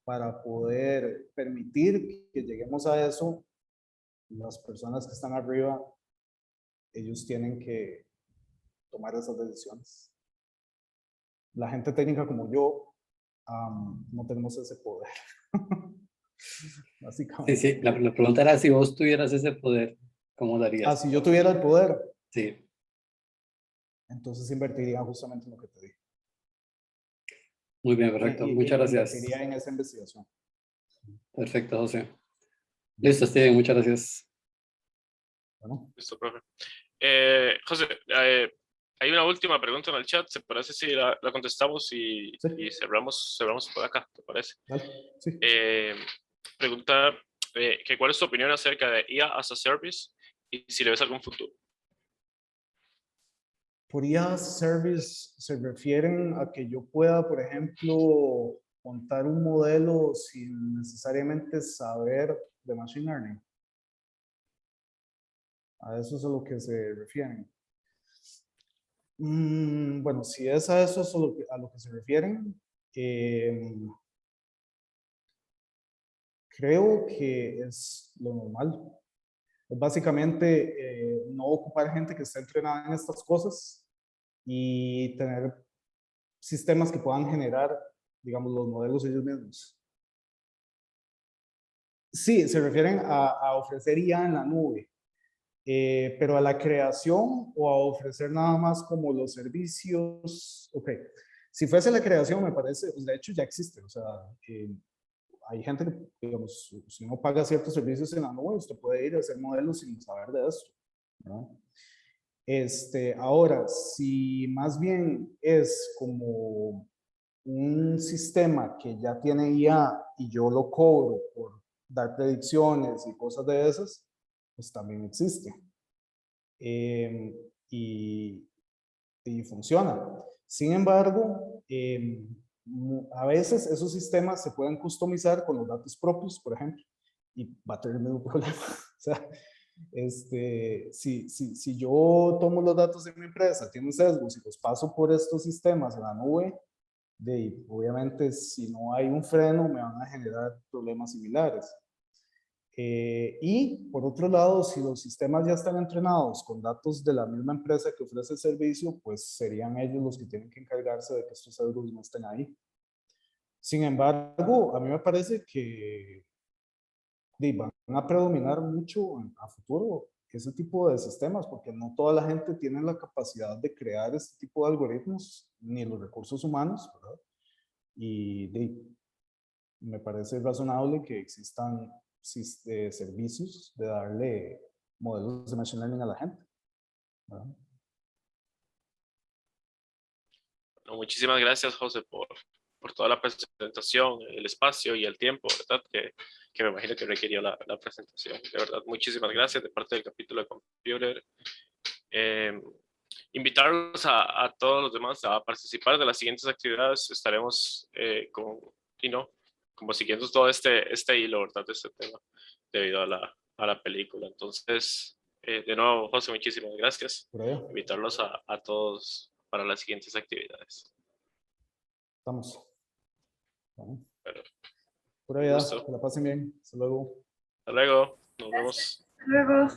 para poder permitir que lleguemos a eso. Las personas que están arriba, ellos tienen que tomar esas decisiones. La gente técnica como yo, no tenemos ese poder. Básicamente. Sí, la pregunta era si vos tuvieras ese poder, ¿cómo lo harías? Si yo tuviera el poder, Sí, entonces invertiría justamente en lo que te dije. muy bien, perfecto. Muchas gracias. Invertiría en esa investigación. Perfecto, José. Listo, Steven, muchas gracias. Bueno, Listo, profe. José, hay una última pregunta en el chat. ¿Se parece si la contestamos y cerramos por acá? ¿Te parece? dale, sí. Pregunta que ¿cuál es tu opinión acerca de IA as a Service y si le ves algún futuro? Por IA Service se refieren a que yo pueda, por ejemplo, montar un modelo sin necesariamente saber de Machine Learning. A eso es a lo que se refieren. Bueno, si es a eso es a lo que se refieren, creo que es lo normal. Es básicamente no ocupar gente que esté entrenada en estas cosas y tener sistemas que puedan generar, digamos, los modelos ellos mismos. Sí, se refieren a ofrecer IA en la nube, pero a la creación o a ofrecer nada más como los servicios. Ok, si fuese la creación me parece, pues de hecho ya existe, o sea, hay gente que, digamos, si uno paga ciertos servicios en la nube, usted puede ir a hacer modelos sin saber de esto, ¿no? Ahora, si más bien es como un sistema que ya tiene IA y yo lo cobro por dar predicciones y cosas de esas, pues también existe. Y funciona. Sin embargo, a veces esos sistemas se pueden customizar con los datos propios, por ejemplo, y va a tener el mismo problema. O sea, si yo tomo los datos de mi empresa, tienen sesgos y los paso por estos sistemas en la nube, obviamente si no hay un freno me van a generar problemas similares. Y por otro lado, si los sistemas ya están entrenados con datos de la misma empresa que ofrece el servicio, pues serían ellos los que tienen que encargarse de que estos sesgos no estén ahí. Sin embargo, a mí me parece que van a predominar mucho a futuro ese tipo de sistemas, porque no toda la gente tiene la capacidad de crear este tipo de algoritmos, ni los recursos humanos, ¿verdad? Y me parece razonable que existan servicios de darle modelos de machine learning a la gente, ¿verdad? Bueno, muchísimas gracias, José, por toda la presentación, el espacio y el tiempo, ¿verdad? Que me imagino que requirió la presentación. De verdad, muchísimas gracias de parte del capítulo de Computer. Invitarlos a todos los demás a participar de las siguientes actividades. Estaremos como siguiendo todo este hilo, ¿verdad? De este tema debido a la película. Entonces, de nuevo, José, muchísimas gracias. Invitarlos a todos para las siguientes actividades. Estamos. Bueno. Pero, pura vida, que la pasen bien. Hasta luego. Hasta luego. Nos vemos. Hasta luego.